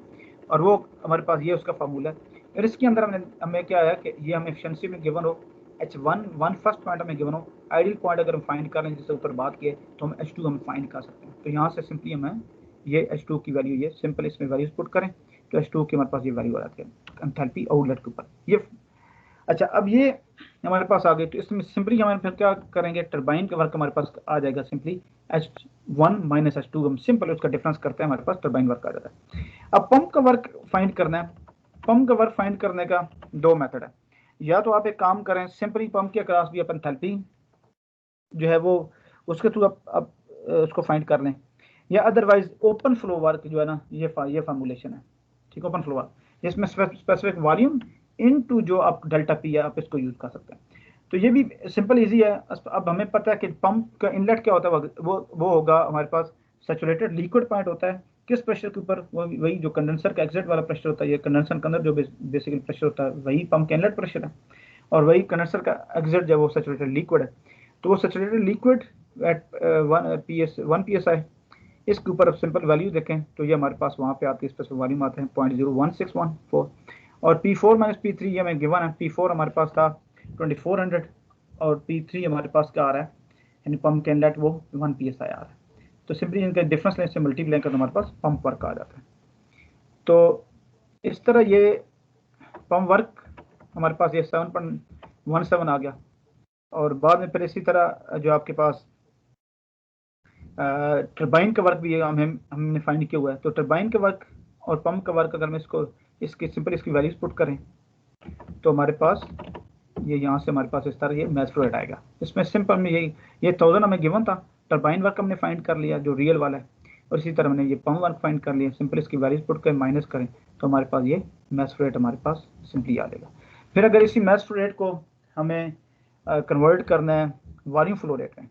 और वो हमारे पास ये उसका फार्मूला है। और इसके अंदर हमें क्या है कि ये हमें एफिशिएंसी में गिवन हो H1 फर्स्ट पॉइंट हमें गिवन हो, आइडियल पॉइंट अगर हम फाइंड कर लें जिससे ऊपर बात किए तो हम H2 हम फाइंड कर सकते हैं। तो यहाँ से सिंपली हमें ये H2 की वैल्यू, ये सिंपल इसमें वैल्यूज पुट करें तो H2 की हमारे पास ये वैल्यू आ जाती है एंथैल्पी आउटलेट के ऊपर ये। अच्छा, अब ये हमारे पास आ गई तो इसमें सिंपली हमारे फिर क्या करेंगे, टरबाइन का वर्क हमारे पास आ जाएगा सिंपली H1 माइनस H2, हम सिंपल उसका डिफरेंस करते हैं, हमारे पास टरबाइन वर्क आ जाता है। अब पंप का वर्क फाइंड करना है, पंप का वर्क फाइंड करने का दो मेथड है, या तो आप एक काम करें सिंपली पंप के अक्रॉस भी अपन एंथैल्पी जो है वो उसके थ्रू आप उसको फाइंड कर लें, या अदरवाइज ओपन फ्लो वर्क जो है ना, ये फार्मूलेशन है, ठीक है, ओपन फ्लो वर्क जिसमें स्पेसिफिक वॉल्यूम इनटू जो आप डेल्टा पी है आप इसको यूज कर सकते हैं। तो ये भी सिंपल इजी है। अब हमें पता है कि पंप का इनलेट क्या होता है, वो होगा हमारे पास सैचुरेटेड लिक्विड पॉइंट होता है, किस प्रेशर के ऊपर, वही जो कंडेंसर का एग्जिट वाला प्रेशर होता है, ये कंडेंसर के अंदर जो बेसिकली प्रेशर होता है वही पंप का इनलेट प्रेशर है, और वही कंडेंसर का एग्जिट जो वो सैचुरेटेड लिक्विड है। तो वो सैचुरेटेड लिक्विड एट 1 psi, इसके ऊपर अब सिंपल वैल्यू देखें तो ये हमारे पास वहाँ पे आती है, स्पेसिफिक वॉल्यूम आते हैं 0.01614, और P4 माइनस P3 ये हमें गिवन है, P4 हमारे पास था 2400 और P3 हमारे पास क्या आ रहा है, यानी पंप के इनलेट वो 1 psi आ रहा है। तो सिंपली इनका डिफरेंस लेने से मल्टीप्लाई कर तो हमारे पास पंप वर्क आ जाता है। तो इस तरह ये पंप वर्क हमारे पास ये 7.17 आ गया, और बाद में फिर इसी तरह जो आपके पास टरबाइन का वर्क भी हमने फाइंड किया हुआ है। तो टरबाइन का वर्क और पंप का वर्क अगर मैं इसकी सिंपल इसकी वैल्यूज पुट करें तो हमारे पास ये यहाँ से हमारे पास इस तरह ये मैथ फ्लो रेट आएगा। इसमें सिंपल में यही ये 1000 हमें गिवन था, टरबाइन वर्क हमने फाइंड कर लिया जो रियल वाला है, और इसी तरह हमने ये पंप वर्क फाइंड कर लिया, सिंपल इसकी वैल्यूज पुट कर माइनस करें तो हमारे पास ये मैथ फ्लो रेट हमारे पास सिंपली आ जाएगा। फिर अगर इसी मैथ फ्लो रेट को हमें कन्वर्ट करना है वॉल्यूम फ्लो रेट में,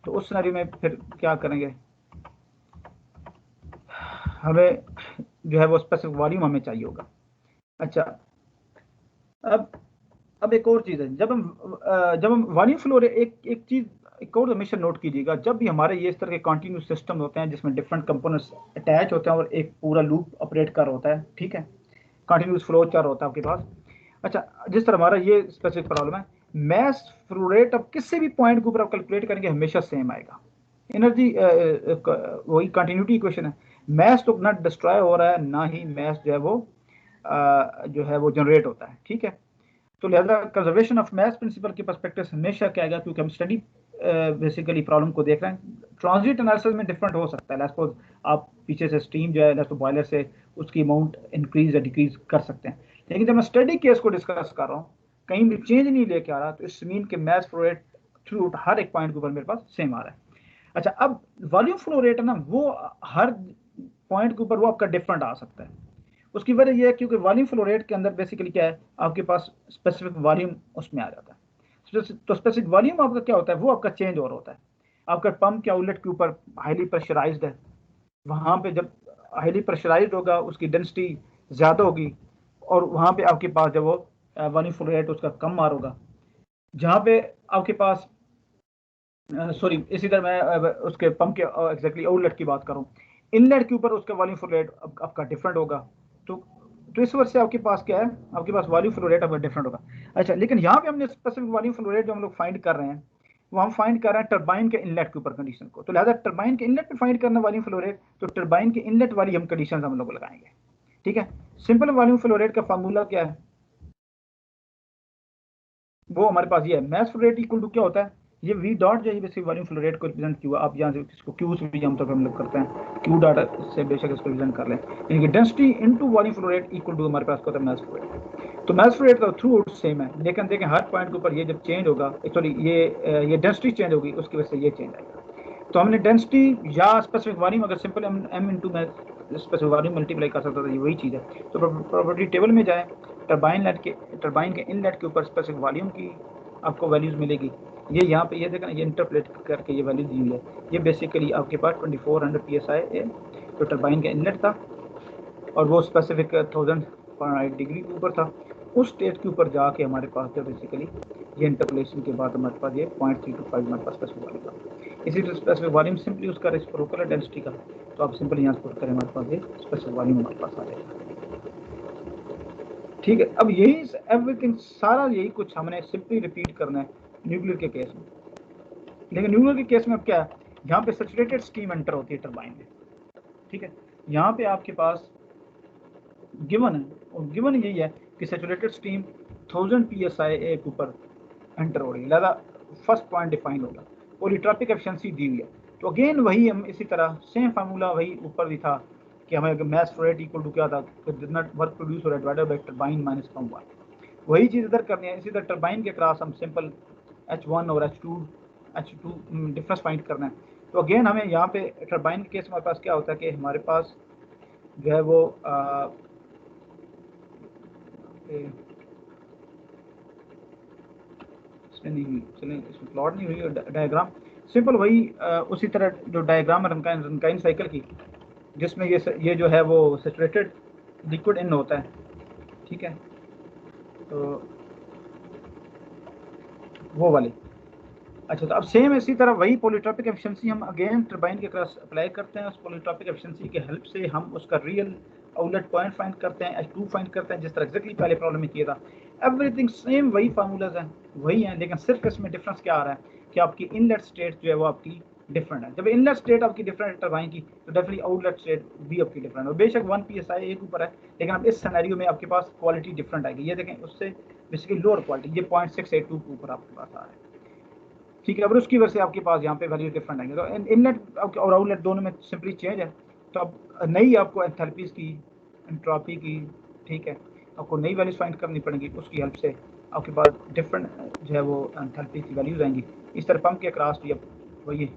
तो उस सिनेरियो में फिर क्या करेंगे, हमें जो है वो स्पेसिफिक वॉल्यूम हमें चाहिए होगा। अच्छा, अब एक और चीज़ है, जब हम वॉल्यूम फ्लो रेट, एक और हमेशा नोट कीजिएगा, जब भी हमारे ये इस तरह के कंटिन्यूस सिस्टम होते हैं जिसमें डिफरेंट कंपोनेंट्स अटैच होते हैं और एक पूरा लूप ऑपरेट कर होता है, ठीक है, कंटिन्यूस फ्लो चार्ट होता है आपके पास। अच्छा, जिस तरह हमारा ये स्पेसिफिक प्रॉब्लम है, मैस फ्लो रेट अब किसी भी पॉइंट के ऊपर आप कैलकुलेट करेंगे हमेशा सेम आएगा, एनर्जी वही कंटिन्यूटी इक्वेशन है, मैस तो ना डिस्ट्रॉय हो रहा है ना ही मैस जो है वो जनरेट होता है, ठीक है। तो लिहाजा कंजर्वेशन ऑफ मैस प्रिंसिपल के पर्सपेक्टिव से हमेशा क्या आएगा, क्योंकि हम स्टडी बेसिकली प्रॉब्लम को देख रहे हैं, ट्रांजिट एनालिसिस में डिफरेंट हो सकता है, लेट्स सपोज आप पीछे से स्टीम जो है लेट्स सपोज बॉयलर से उसकी अमाउंट इंक्रीज या डिक्रीज कर सकते हैं, लेकिन जब मैं स्टडी केस को डिस्कस कर रहा हूँ कहीं भी चेंज नहीं लेके आ रहा, तो इस मीन के मैस फ्लो रेट थ्रू हर एक पॉइंट के ऊपर मेरे पास सेम आ रहा है। अच्छा, अब वॉल्यूम फ्लो रेट है ना, वो हर पॉइंट के ऊपर वो आपका डिफरेंट आ सकता है। उसकी वजह यह है क्योंकि वॉल्यूम फ्लो रेट के अंदर बेसिकली क्या है, आपके पास स्पेसिफिक वॉल्यूम उसमें आ जाता है। तो स्पेसिफिक वॉल्यूम आपका क्या होता है, वो आपका चेंज और होता है। आपका पंप के आउटलेट के ऊपर हाईली प्रेशराइज्ड है, वहाँ पे जब हाईली प्रेशराइज्ड होगा उसकी डेंसिटी ज़्यादा होगी, और वहाँ पे आपके पास जब वो वॉल्यूम फ्लो रेट उसका कम मार होगा। जहाँ पे आपके पास सॉरी, इसी तरह मैं उसके पंप के एग्जैक्टली आउटलेट की बात करूँ, इनलेट के ऊपर उसका वॉल्यूम फ्लो रेट आपका डिफरेंट होगा। तो इस वजह से आपके पास क्या है, आपके पास वॉल्यूम फ्लो रेट आपका डिफरेंट होगा। अच्छा, लेकिन यहाँ पे हमने स्पेसिफिक वॉल्यूम फ्लो रेट जो हम लोग फाइंड कर रहे हैं, वो हम फाइंड कर रहे हैं टरबाइन के इनलेट के ऊपर कंडीशन को, तो लिहाजा टरबाइन के इनलेट पे फाइंड करना वॉल्यूम फ्लो रेट, तो टरबाइन के इनलेट वाली हम कंडीशन हम लोग लगाएंगे, ठीक है। सिंपल वॉल्यूम फ्लो रेट का फार्मूला क्या है, वो हमारे पास ये है, mass flow rate equal to क्या होता है, ये वी डॉट जो है बेसिक वॉल्यूम फ्लो रेट को रिप्रेजेंट किया। आप यहाँ से इसको क्यू से भी आमतौर पर हम लोग करते हैं, क्यू डॉट से बेशक इसको रिप्रेजेंट कर लें। यानी कि density into volume flow rate equal to हमारे पास होता है मास फ्लो रेट। तो मास फ्लो रेट तो थ्रू आउट सेम है, लेकिन देखें हर पॉइंट के ऊपर ये जब चेंज होगा, सॉरी ये डेंसिटी चेंज होगी, उसकी वजह से ये चेंज आएगा। तो हमने डेंसिटी या स्पेसिफिक वॉल्यूम अगर सिंपल एम इंटू में स्पेसिफिक वॉल्यूम मल्टीप्लाई कर सकता था, ये वही चीज़ है। तो प्रॉपर्टी टेबल में जाए, टरबाइन के इनलेट के ऊपर स्पेसिफिक वॉल्यूम की आपको वैल्यूज़ मिलेगी। ये यहाँ पे ये देखें, ये इंटरप्लेट करके ये वैल्यू दी हुई है। ये बेसिकली आपके पास 2400 PSI है जो टरबाइन का इनलेट था, और वो स्पेसिफिक 1000 डिग्री के ऊपर था। उस स्टेट के ऊपर जाके हमारे पास जो बेसिकली ये इंटरपोलेशन के बाद हमारे पास ये 0.325 हमारे पास स्पेसिफिक वॉल्यूम था। इसी तरह स्पेसिफिक वॉल्यूम सिंपली उसका रेसिप्रोकल है डेंसिटी का, तो आप सिंपली यहाँ पुट करें, हमारे पास ये स्पेसिफिक वॉल्यूम हमारे पास आ जाएगा। ठीक है, अब यही एवरीथिंग सारा यही कुछ हमने सिंपली रिपीट करना है न्यूक्लियर के केस में। लेकिन न्यूक्लियर के केस में अब क्या है, यहाँ पे सैचुरेटेड स्टीम एंटर होती है टरबाइन में। ठीक है, यहाँ पे आपके पास गिवन है, और गिवन यही है कि सैचुरेटेड स्टीम 1000 PSI के ऊपर एंटर हो रही है, लिहाजा फर्स्ट पॉइंट डिफाइन होगा। पॉलीट्रॉपिक एफिशिएंसी दी हुई है, तो अगेन वही हम इसी तरह सेम फार्मूला वही ऊपर भी था कि हमें mass flow rate equal to क्या था, जितना वर्क प्रोड्यूस हो रहा है डिवाइडेड बाय टरबाइन माइनस कम हुआ। वही चीज़ इधर करनी है। इसी तरह टरबाइन के क्रॉस हम सिंपल H1 और H2 डिफरेंस फाइंड करना है। तो अगेन हमें यहाँ पे टरबाइन के केस हमारे पास क्या होता है कि हमारे पास जो है वो इसमें नहीं हुई, चलें इसमें प्लॉट नहीं हुई डायग्राम, सिंपल वही उसी तरह जो डायग्राम है रनकाइन साइकिल की, जिसमें ये जो है वो सैचुरेटेड लिक्विड इन होता है। ठीक है, तो वो वाली। अच्छा, तो अब सेम इसी तरह वही पॉलीट्रॉपिक एफिशिएंसी हम अगेन टरबाइन के क्रॉस अप्लाई करते हैं। उस पॉलीट्रॉपिक एफिशिएंसी के हेल्प से हम उसका रियल आउटलेट पॉइंट फाइंड करते हैं, H2 फाइंड करते हैं, जिस तरह एग्जैक्टली पहले प्रॉब्लम में किया था। एवरीथिंग सेम वही फार्मूलाज हैं, वही हैं, लेकिन सिर्फ इसमें डिफरेंस क्या आ रहा है कि आपकी इनलेट स्टेट जो है वो आपकी डिफरेंट है। जब इनलेट स्टेट आपकी डिफरेंट है टरबाइन की, तो डेफिनेटली आउटलेट स्टेट भी आपकी डिफरेंट है। बेशक 1 PSI एक ऊपर है, लेकिन अब इस सिनेरियो में आपके पास क्वालिटी डिफरेंट आएगी। ये देखें, उससे बेसिकली लोअर क्वालिटी, ये 0.682 के ऊपर आपके पास आ रहा है। ठीक है, अब उसकी वजह से आपके पास यहाँ पे वैल्यू डिफरेंट आएंगे। तो इनलेट और आउटलेट दोनों में सिंपली चेंज है। तो अब नई आपको एंथैल्पीज की, एंट्रोपी की, ठीक है, आपको नई वैल्यूज फाइंड करनी पड़ेंगी। उसकी हेल्प से आपके पास डिफरेंट जो है वो एंथैल्पी की वैल्यूज आएंगी। इस तरह पंप के क्रॉस भी अब वही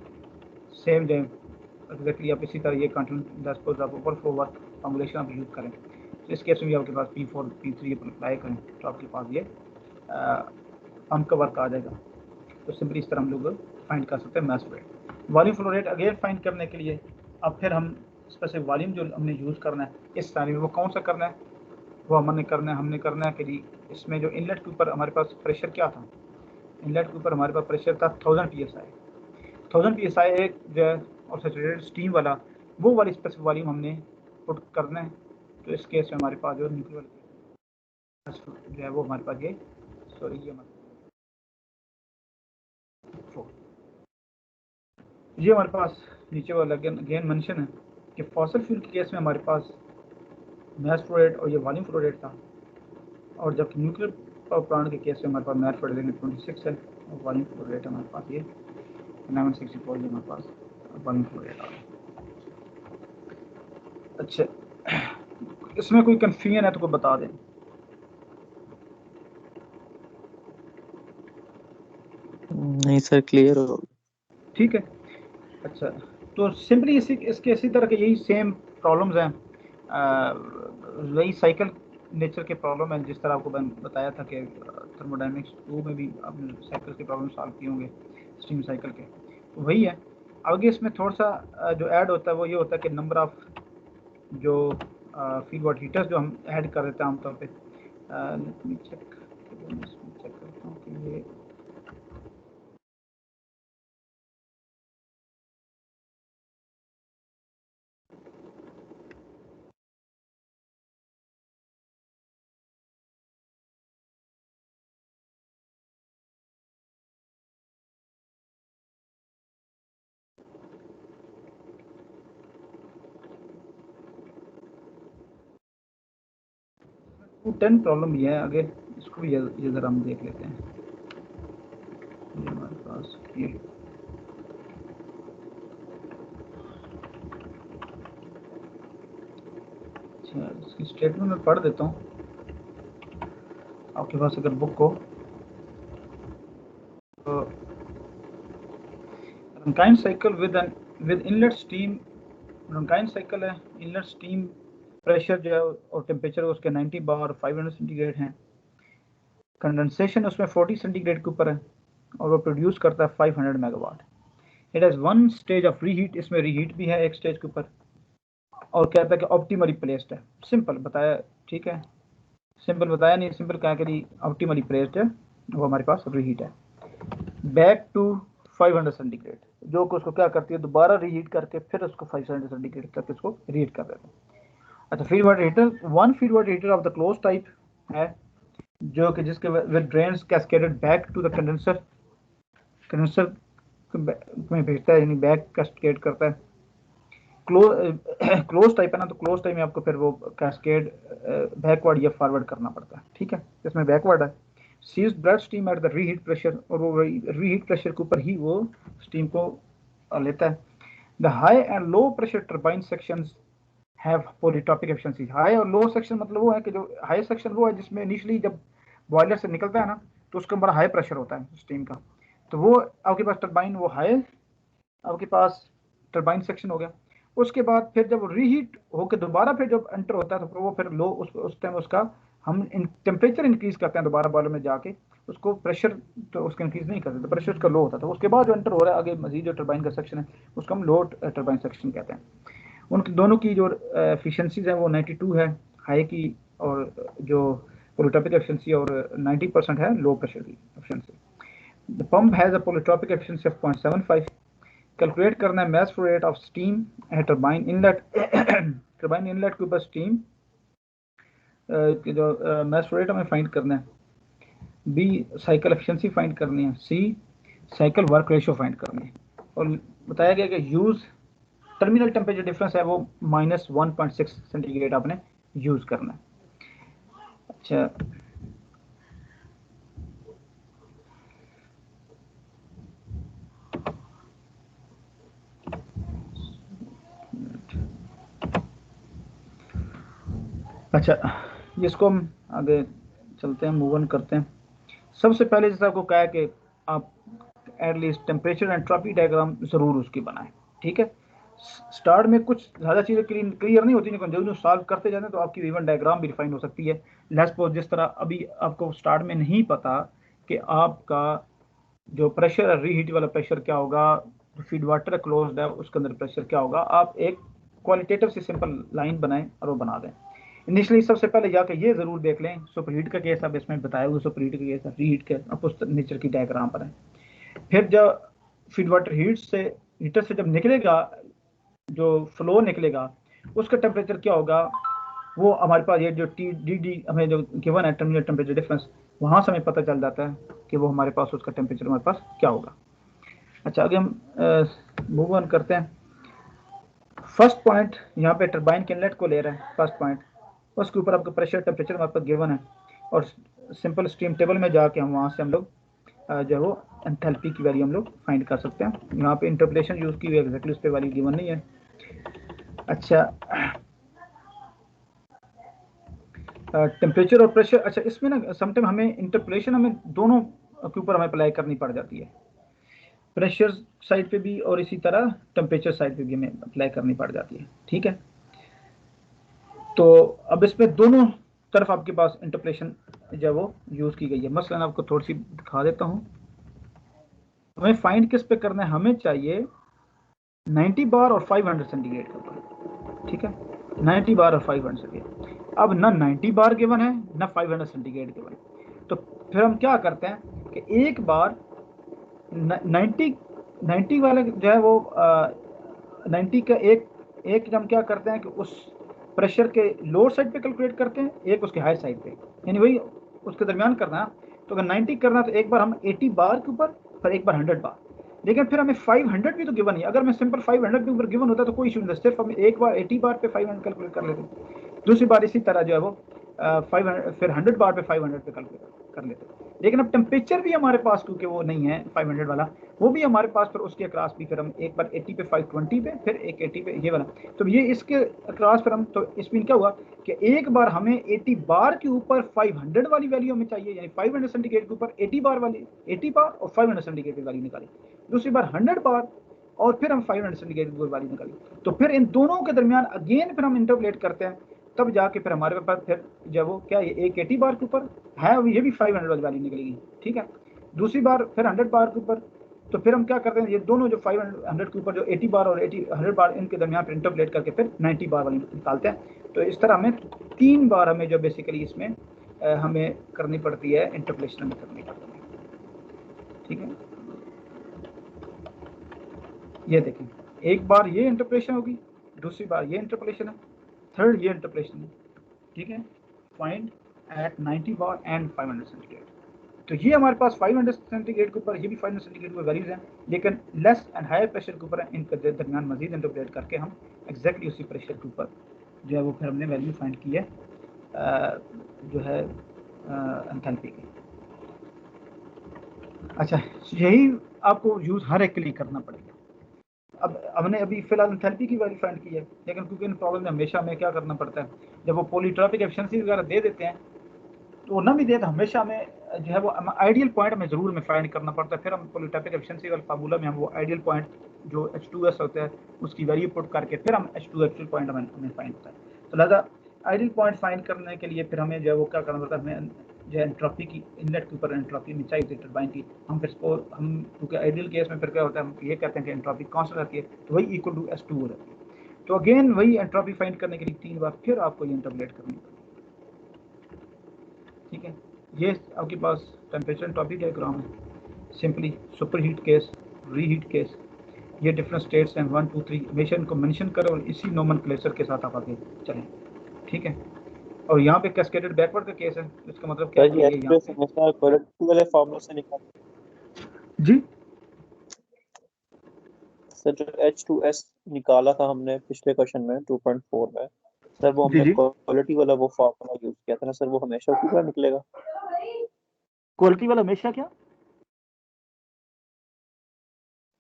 सेम जो एग्जैक्टली आप इसी तरह ये कंटिन्यूस आप ओवर फ्लो वर्क फॉर्मुलेशन आप यूज़ करें। तो इस केस में भी आपके पास P4 P3 अप्लाई करें, तो आपके पास ये पंप का वर्क आ जाएगा। तो सिंपली इस तरह हम लोग फाइंड कर सकते हैं मास flow rate. Volume flow rate again find करने के लिए अब फिर हम स्पेसिफिक वॉल्यूम जो हमने यूज़ करना है इस सारे में, वो कौन सा करना है, वो हमने करना है कि जी इसमें जो इनलेट के ऊपर हमारे पास प्रेशर क्या था, इनलेट के ऊपर हमारे पास प्रेशर था 1000 PSI। 1000 PSI एक जो है और सैचुरेटेड स्टीम वाला, वो वाली स्पेसिफिक वॉल्यूम हमने पुट करना है। तो इस केस में हमारे पास जो न्यूक्लियर जो है वो हमारे पास ये, सॉरी ये ये हमारे पास नीचे वाला अगेन मेंशन है कि फॉसिल फ्यूल के केस में हमारे पास मास फ्लो रेट और ये वॉल्यूम फ्लो रेट था, और जब न्यूक्लियर पावर प्लांट के केस में हमारे पास मास फ्लो रेट 26 है और वॉल्यूम फ्लो रेट हमारे पास ये 1164 हमारे पास वॉल्यूम फ्लो रेट आ रहा है। अच्छा, इसमें कोई कन्फ्यूजन है तो कोई बता दें। नहीं सर, क्लियर हो। ठीक है, अच्छा, तो सिंपली इसके इसी तरह के यही सेम प्रॉब्लम्स हैं, वही साइकिल नेचर के प्रॉब्लम है, जिस तरह आपको बताया था कि थर्मोडायनेमिक्स 2 में भी आपने साइकिल के प्रॉब्लम सॉल्व किए होंगे, स्टीम साइकिल के, तो वही है। आगे इसमें थोड़ा सा जो ऐड होता है वो ये होता है कि नंबर ऑफ जो फीड वाटर हीटर्स जो हम ऐड कर देते हैं आमतौर पर, चेक करता हूँ कि ये वो 10 प्रॉब्लम ये है। आगे इसको भी ये ज़रा हम देख लेते हैं। ये हमारे पास पास ये अच्छा, इसकी स्टेटमेंट में पढ़ देता हूँ आपके पास अगर बुक हो तो। Rankine cycle with inlet steam, Rankine cycle है, इनलेट स्टीम प्रेशर जो है और टेम्परेचर उसके 90 बार 500 सेंटीग्रेड हैं। कंडेंसेशन उसमें 40 सेंटीग्रेड के ऊपर है और वो प्रोड्यूस करता है 500 megawatt. It has one stage of reheat, इसमें रीहीट भी है एक स्टेज के ऊपर, और कहता है कि ऑप्टिमली प्लेस्ड है। सिंपल बताया, ठीक है, सिंपल बताया नहीं, सिंपल कहा कि ऑप्टिमली प्लेस्ड है, वो हमारे पास रीहीट है। बैक टू 500 सेंटीग्रेड, जो कि उसको क्या करती है, दोबारा रीहीट करके फिर उसको 500 सेंटीग्रेड तक इसको रीहीट कर देते हैं। अच्छा, feed water heater, one feed water heater of the close type है, जो कि जिसके with drains cascaded back to the condenser, condenser में भेजता है, यानी बैक कैस्केड करता है। क्लोज टाइप है ना, तो क्लोज टाइप में आपको फिर वो कैस्केड बैकवर्ड या फॉरवर्ड करना पड़ता है, ठीक है, इसमें बैकवर्ड है। Sees bled steam at the reheat pressure, और वो रीहीट प्रेशर के ऊपर ही वो स्टीम को लेता है। The high and low pressure turbine sections have polytropic efficiency. High और लो सेक्शन मतलब वो है कि जो हाई सेक्शन वो है जिसमें इनिशियली जब बॉयलर से निकलता है ना तो उसके बड़ा हाई प्रेशर होता है स्टीम का, तो वो आपके पास टर्बाइन वो हाई आपके पास टर्बाइन सेक्शन हो गया। उसके बाद फिर जब रीहीट होकर दोबारा फिर जब एंटर होता है तो वो फिर लो उस टाइम उसका हम टेम्परेचर इंक्रीज करते हैं दोबारा बॉयलर में जाके, उसको प्रेशर तो उसका इंक्रीज नहीं करते, तो प्रेशर उसका लो होता था। उसके बाद जो एंटर हो रहा है आगे मजीद जो टर्बाइन का सेक्शन है उसको हम लो टर्बाइन सेक्शन कहते हैं। उनकी दोनों की जो एफिशिएंसीज है वो 92 है हाई की, और जो पोलिट्रॉपिक एफिशिएंसी और 90% है लो प्रेशर की efficiency. The pump has a polytropic efficiency of 0.75। Calculate करना है mass flow rate of steam है टर्बाइन इनलेट, टर्बाइन इनलेट के ऊपर स्टीम जो मैस फ्लो रेट हमें फाइंड करना है। बी साइकिल एफिशिएंसी फाइंड करनी है। C cycle work ratio find करनी है। और बताया गया कि यूज़ टर्मिनल टेम्परेचर डिफरेंस है वो -1.6 सेंटीग्रेड आपने यूज़ करना है। अच्छा, अच्छा इसको हम आगे चलते हैं, मूव ऑन करते हैं। सबसे पहले जैसे आपको कहा है कि आप एटलीस्ट टेम्परेचर एंट्रोपी डायग्राम ज़रूर उसकी बनाएं, ठीक है। स्टार्ट में कुछ ज़्यादा चीज़ें क्लियर नहीं होती, लेकिन जो सॉल्व करते जाते हैं तो आपकी इवन डायग्राम भी रिफाइन हो सकती है। लेट्स सपोज जिस तरह अभी आपको स्टार्ट में नहीं पता कि आपका जो प्रेशर है रीहीट वाला प्रेशर क्या होगा, फीड वाटर क्लोज्ड है उसके अंदर प्रेशर क्या होगा, आप एक क्वालिटेटिव से सिंपल लाइन बनाएं और वो बना दें। इनिशियली सबसे पहले जाकर ये ज़रूर देख लें सुपर हीट का केस, अब इसमें बताया हुआ सुपर हीट का केस है, रीहीट के आप उस नेचर की डायग्राम बनाएं। फिर जब फीड वाटर हीटर से जब निकलेगा, जो फ्लो निकलेगा उसका टेम्परेचर क्या होगा, वो हमारे पास ये जो टी हमें जो गिवन है टर्मिनल टेम्परेचर डिफरेंस, वहाँ से हमें पता चल जाता है कि वो हमारे पास उसका टेम्परेचर हमारे पास क्या होगा। अच्छा, आगे हम मूव ऑन करते हैं। फर्स्ट पॉइंट यहाँ पे टर्बाइन के इनलेट को ले रहे हैं, फर्स्ट पॉइंट, उसके ऊपर आपका प्रेशर टेम्परेचर हमारे पास गिवन है, और सिंपल स्टीम टेबल में जाके हम वहाँ से हम लोग जो वो एंथैल्पी की वैल्यू हम लोग फाइंड कर सकते हैं। यहाँ पे इंटरपोलेशन यूज़ की हुई है, एग्जैक्टली उस पर वैल्यू गिवन नहीं है। अच्छा, टेम्परेचर और प्रेशर, अच्छा इसमें ना समटाइम हमें इंटरपोलेशन हमें दोनों के ऊपर हमें अप्लाई करनी पड़ जाती है, प्रेशर साइड पे भी और इसी तरह टेम्परेचर साइड पे भी हमें अप्लाई करनी पड़ जाती है, ठीक है। तो अब इसमें दोनों तरफ आपके पास इंटरपोलेशन जो वो यूज़ की गई है। मसलन आपको थोड़ी सी दिखा देता हूँ। हमें फाइंड किस पे करना है, हमें चाहिए 90 बार और 500 सेंटीग्रेड के ऊपर, ठीक है, 90 बार और 500 सेंटीग्रेड। अब ना 90 बार गिवन है ना 500 सेंटीग्रेड गिवन है, तो फिर हम क्या करते हैं कि एक बार 90 वाले जो है वो 90 का एक हम क्या करते हैं कि उस प्रेशर के लोअर साइड पे कैलकुलेट करते हैं, एक उसके हाई साइड पे, यानी वही उसके दरमियान करना है। तो अगर 90 करना तो एक बार हम 80 बार के ऊपर, फिर एक बार 100 बार, लेकिन फिर हमें 500 भी तो गिवन नहीं है। अगर मैं सिंपल 500 के ऊपर गिवन होता तो कोई इशू नहीं था, सिर्फ हम एक बार 80 बार पे 500 कैलकुलेट कर लेते, दूसरी बार इसी तरह जो है वो 500 फिर 100 बार पे 500 पे कैलकुलेट कर लेते। लेकिन अब टेम्परेचर भी हमारे पास, क्योंकि वो नहीं है 500 वाला, वो भी हमारे पास, फिर उसके अक्रॉस भी फिर हम एक बार 80 पे 520 पे, फिर एक 80 पे ये वाला, तो ये इसके अक्रॉस फिर हम, तो इसमें क्या हुआ कि एक बार हमें 80 बार के ऊपर 500 वाली वैल्यू हमें चाहिए, यानी 500 सेंटीग्रेड के ऊपर 80 बार वाली, 80 बार और 500 सेंटीग्रेड की वैल्यू निकाली। दूसरी बार 100 बार और फिर हम 500 सेंटीग्रेड की वैल्यू निकाली। तो फिर इन दोनों के दरमियान अगेन फिर हम इंटरपोलेट करते हैं, तब जाके फिर हमारे पास फिर जब वो क्या, ये एक 80 बार के ऊपर है, ये भी 500 वाली वैल्यू निकलेगी, ठीक है। दूसरी बार फिर 100 बार के ऊपर, तो फिर हम क्या करते हैं, ये दोनों जो 500 के ऊपर जो 80 बार और 100 बार, इनके दरमियान फिर इंटरपोलेट करके फिर 90 बार वाली निकालते हैं। तो इस तरह हमें 3 बार हमें जो बेसिकली इसमें हमें करनी पड़ती है, इंटरपोलेशन हमें करनी पड़ती है, ठीक है। ये देखें, एक बार ये इंटरपोलेशन होगी, दूसरी बार ये इंटरपोलेशन है, थर्ड ये इंटरपोलेशन है, ठीक है। Find at 90 bar and 500 centigrade. तो ये हमारे पास 500 सेंटीग्रेड के ऊपर, ये भी 500 सेंटीग्रेड के ऊपर वैल्यूज हैं, लेकिन लेस एंड हायर प्रेशर के ऊपर इनके दरमियान मजीद इंटरपोलेट करके हम एग्जैक्टली उसी प्रेशर के ऊपर जो है वो फिर हमने वैल्यू फाइंड की है जो है एंथैल्पी की। अच्छा, यही आपको यूज़ हर एक के लिए करना पड़ेगा। अब हमने अभी फिलहाल एंथैल्पी की वैल्यू फाइंड की है, लेकिन क्योंकि इन प्रॉब्लम में हमेशा हमें क्या करना पड़ता है, जब वो पॉलीट्रॉपिक एफिशिएंसी वगैरह दे देते हैं, तो ना भी दे तो हमेशा हमें जो है वो आइडियल पॉइंट हमें ज़रूर में फाइंड करना पड़ता है। फिर हम पॉलीट्रॉपिक एफिशिएंसी वाले फार्मूला में हम वो आइडियल पॉइंट जो H2S होता है उसकी वैल्यू पुट करके फिर हम H2 एक्चुअल पॉइंट हमें फाइंड होता है। तो लिहाजा आइडियल पॉइंट फाइंड करने के लिए फिर हमें जो है वो क्या करना पड़ता है, हमें जो है एंट्रोपी की, इनलेट के ऊपर एंट्रोपी में चाहिए टरबाइन की, हम फिर हम क्योंकि आइडियल केस में फिर क्या होता है, हम ये कहते हैं कि एंट्रोपी कांस्टेंट रहती है, तो वही इक्वल टू S2 हो जाती है। तो अगेन वही एंट्रोपी फाइंड करने के लिए 3 बार फिर आपको ये इंटरपोलेट करनी पड़ेगी, ठीक है। ये आपके पास टेम्परेचर टॉपिक डायग्राम है, simply super heat case, reheat case, ये डिफरेंट स्टेट्स हैं 1 2 3, हमेशा इनको मेंशन करो और इसी नोमेनक्लेचर के साथ आप आगे चलें, ठीक है। और यहाँ पे कैस्केडेड बैकवर्ड का केस है, इसका मतलब क्या है कि ये यहाँ पे हमेशा क्वालिटी वाले फार्मूले से निकाल जी सर, जो H2S निकाला था हमने पिछले क्वेश्चन में 2.4 में, सर वो जी हमने जी क्वालिटी वाला वो फार्मूला यूज किया था ना सर, वो हमेशा उसी तरह निकलेगा? क्वालिटी वाला हमेशा क्या,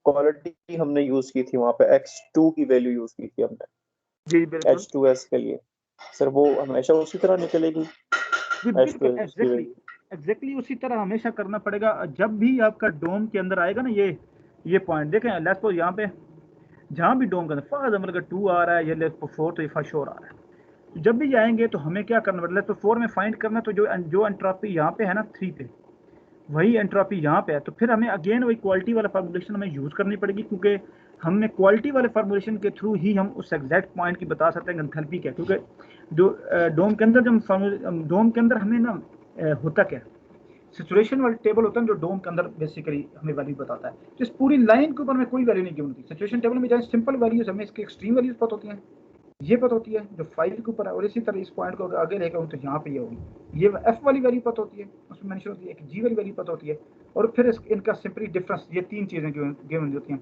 क्वालिटी हमने यूज की थी वहां पे, X2 की वैल्यू यूज की थी हमने जी बिल्कुल H2S के लिए, सर वो हमेशा उसी तरह निकलेगी जी बिल्कुल H2S की एग्जैक्टली वैल्यू? एग्जैक्टली उसी तरह हमेशा करना पड़ेगा। जब भी आपका डोम के अंदर आएगा ना, ये पॉइंट देखें, लेट्स सपोज यहाँ पे जहाँ भी डोम के अंदर फॉर एग्जाम्पल अगर 2 आ रहा है, ये लेट्स सपोज 4, तो ये फर्स्ट आ रहा है, जब भी जाएंगे तो हमें क्या करना पड़ेगा, तो 4 में फाइंड करना, तो जो एंट्रोपी यहाँ पे है ना 3 पे, वही एंट्रोपी यहाँ पे है, तो फिर हमें अगेन वही क्वालिटी वाला फार्मूलेशन हमें यूज़ करनी पड़ेगी, क्योंकि हमने क्वालिटी वाले फार्मूलेशन के थ्रू ही हम उस एग्जैक्ट पॉइंट की बता सकते हैं एंथैल्पी क्या, क्योंकि जो डोम के अंदर जब डोम के अंदर हमें ना होता क्या, सिचुएशन वाला टेबल होता है जो डोम के अंदर बेसिकली हमें वैल्यू बताता है। तो इस पूरी लाइन के ऊपर हमें कोई वैल्यू नहीं गिवन होती, सिचुएशन टेबल में जाए सिंपल वैल्यूज हमें इसकी एक्सट्रीम वैल्यूज पता होती हैं, ये पता होती है जो 5 के ऊपर है, और इसी तरह इस पॉइंट को आगे लेकर तो यहाँ पे ये होगी, ये एफ वाली वैल्यू पता होती है, उसमें मेंशन होती है, एक जी वाली वैल्यू पता होती है, और फिर इनका सिंपली डिफरेंस, ये 3 चीज़ें गिवन होती हैं,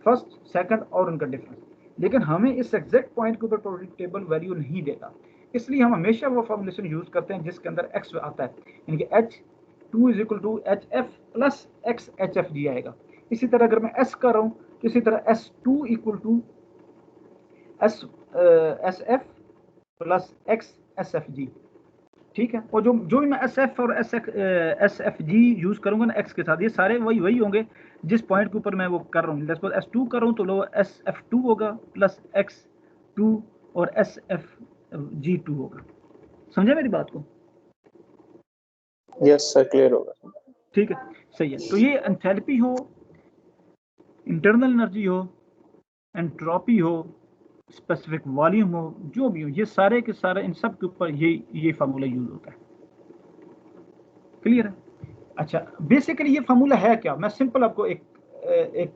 फर्स्ट सेकंड और उनका डिफरेंस। लेकिन हमें इस एग्जैक्ट पॉइंट के ऊपर प्रोबेबिलिटी टेबल वैल्यू नहीं देगा, इसलिए हम हमेशा वो फॉर्मुलेशन यूज करते हैं जिसके अंदर एक्स आता है, यानी कि H2 is equal to HF plus X HFG आएगा। इसी तरह अगर मैं S कर रहा हूँ, तो इसी तरह S2 equal to SF plus X SFG, ठीक है। और जो भी मैं SF और SFG यूज करूंगा ना एक्स के साथ, ये सारे वही होंगे जिस पॉइंट के ऊपर मैं वो कर रहा हूँ। लेट्स सपोज S2 कर रहा हूँ, तो लो SF2 होगा प्लस X2 और SFG2 होगा। समझे मेरी बात को? यस सर, क्लियर होगा। ठीक है, सही है। तो ये एंथैल्पी हो, इंटरनल एनर्जी हो, एंट्रोपी हो, स्पेसिफिक वॉल्यूम हो, जो भी हो, ये सारे के सारे इन सब के ऊपर ये फार्मूला यूज होता है। क्लियर है? अच्छा, बेसिकली ये फार्मूला है क्या, मैं सिंपल आपको एक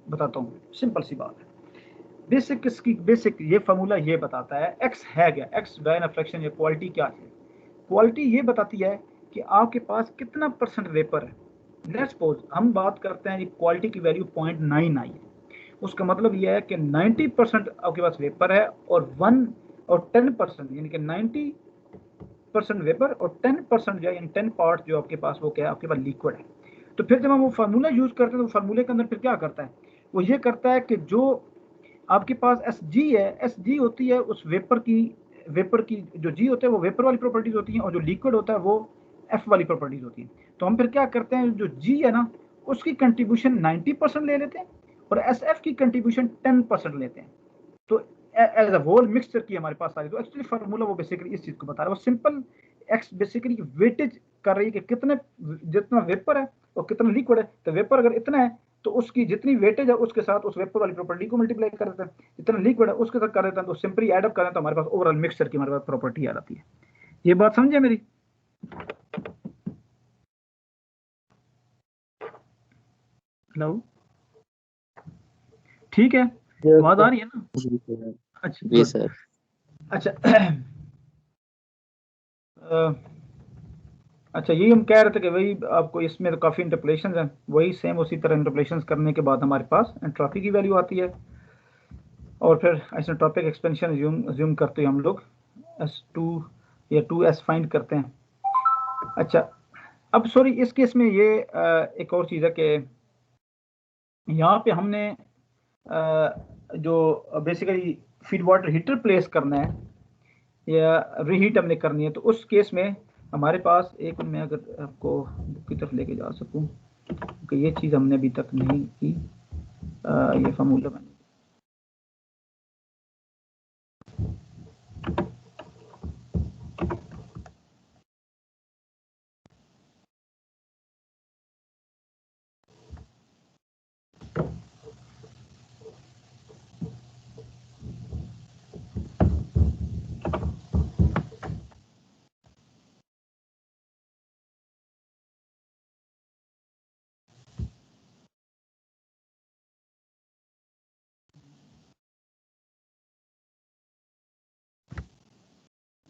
बताता हूँ, सिंपल सी बात है। बेसिक ये फार्मूला ये बताता है एक्स है क्या, एक्स डायन फ्रैक्शन या क्वालिटी क्या है। क्वालिटी ये बताती है कि आपके पास कितना % वेपर है। लेट्स सपोज हम बात करते हैं क्वालिटी की वैल्यू 0.9 आई है, उसका मतलब यह है कि 90% आपके पास वेपर है और 1 और 10% यानी कि 90 90% वेपर और 10% जो है, यानी 10 पार्ट जो आपके पास वो क्या है, आपके पास लिक्विड है। तो फिर जब हम वो फार्मूला यूज करते हैं तो फार्मूले के अंदर फिर क्या करता है, वो ये करता है कि जो आपके पास एस जी है, एस जी होती है उस वेपर की जो जी होता है वो वेपर वाली प्रॉपर्टीज होती हैं, और जो लिक्विड होता है वो एफ वाली प्रॉपर्टीज होती है। तो हम फिर क्या करते हैं, जो जी है ना उसकी कंट्रीब्यूशन 90% ले लेते हैं और एस एफ की कंट्रीब्यूशन 10% लेते हैं। तो एज अ होल मिक्सचर की हमारे पास आ रही। तो एक्चुअली फार्मूला वो बेसिकली इस चीज को बता रहा है, वो सिंपल एक्स बेसिकली वेटेज कर रही है कि कितने, जितना वेपर है और कितना लिक्विड है। तो वेपर अगर इतना है तो उसकी जितनी वेटेज है उसके साथ उस वेपर वाली प्रॉपर्टी को मल्टीप्लाई कर देते हैं, जितना लिक्विड है उसके साथ कर देते हैं, तो सिंपली एड अप करें तो हमारे पास ओवरऑल मिक्सचर की हमारे पास प्रॉपर्टी आ जाती है। ये बात समझे मेरी? हेलो, ठीक है, आवाज आ रही है ना? जी सर। अच्छा जी गुड। सर। अच्छा अच्छा, यही हम कह रहे थे कि वही आपको इसमें तो काफ़ी इंटरपोलेशन हैं, वही सेम उसी तरह इंटरपोलेशन करने के बाद हमारे पास एंट्रोपी की वैल्यू आती है, और फिर आइसोट्रोपिक एक्सपेंशन अज्यूम करते हैं हम लोग S2 या 2S फाइंड करते हैं। अच्छा, अब सॉरी इस केस में ये एक और चीज़ है कि यहाँ पे हमने जो basically feed water heater place करना है या रीहीट हमने करनी है, तो उस केस में हमारे पास एक, मैं अगर आपको बुक की तरफ लेके जा सकूं, क्योंकि ये चीज़ हमने अभी तक नहीं की, ये फार्मूला मैंने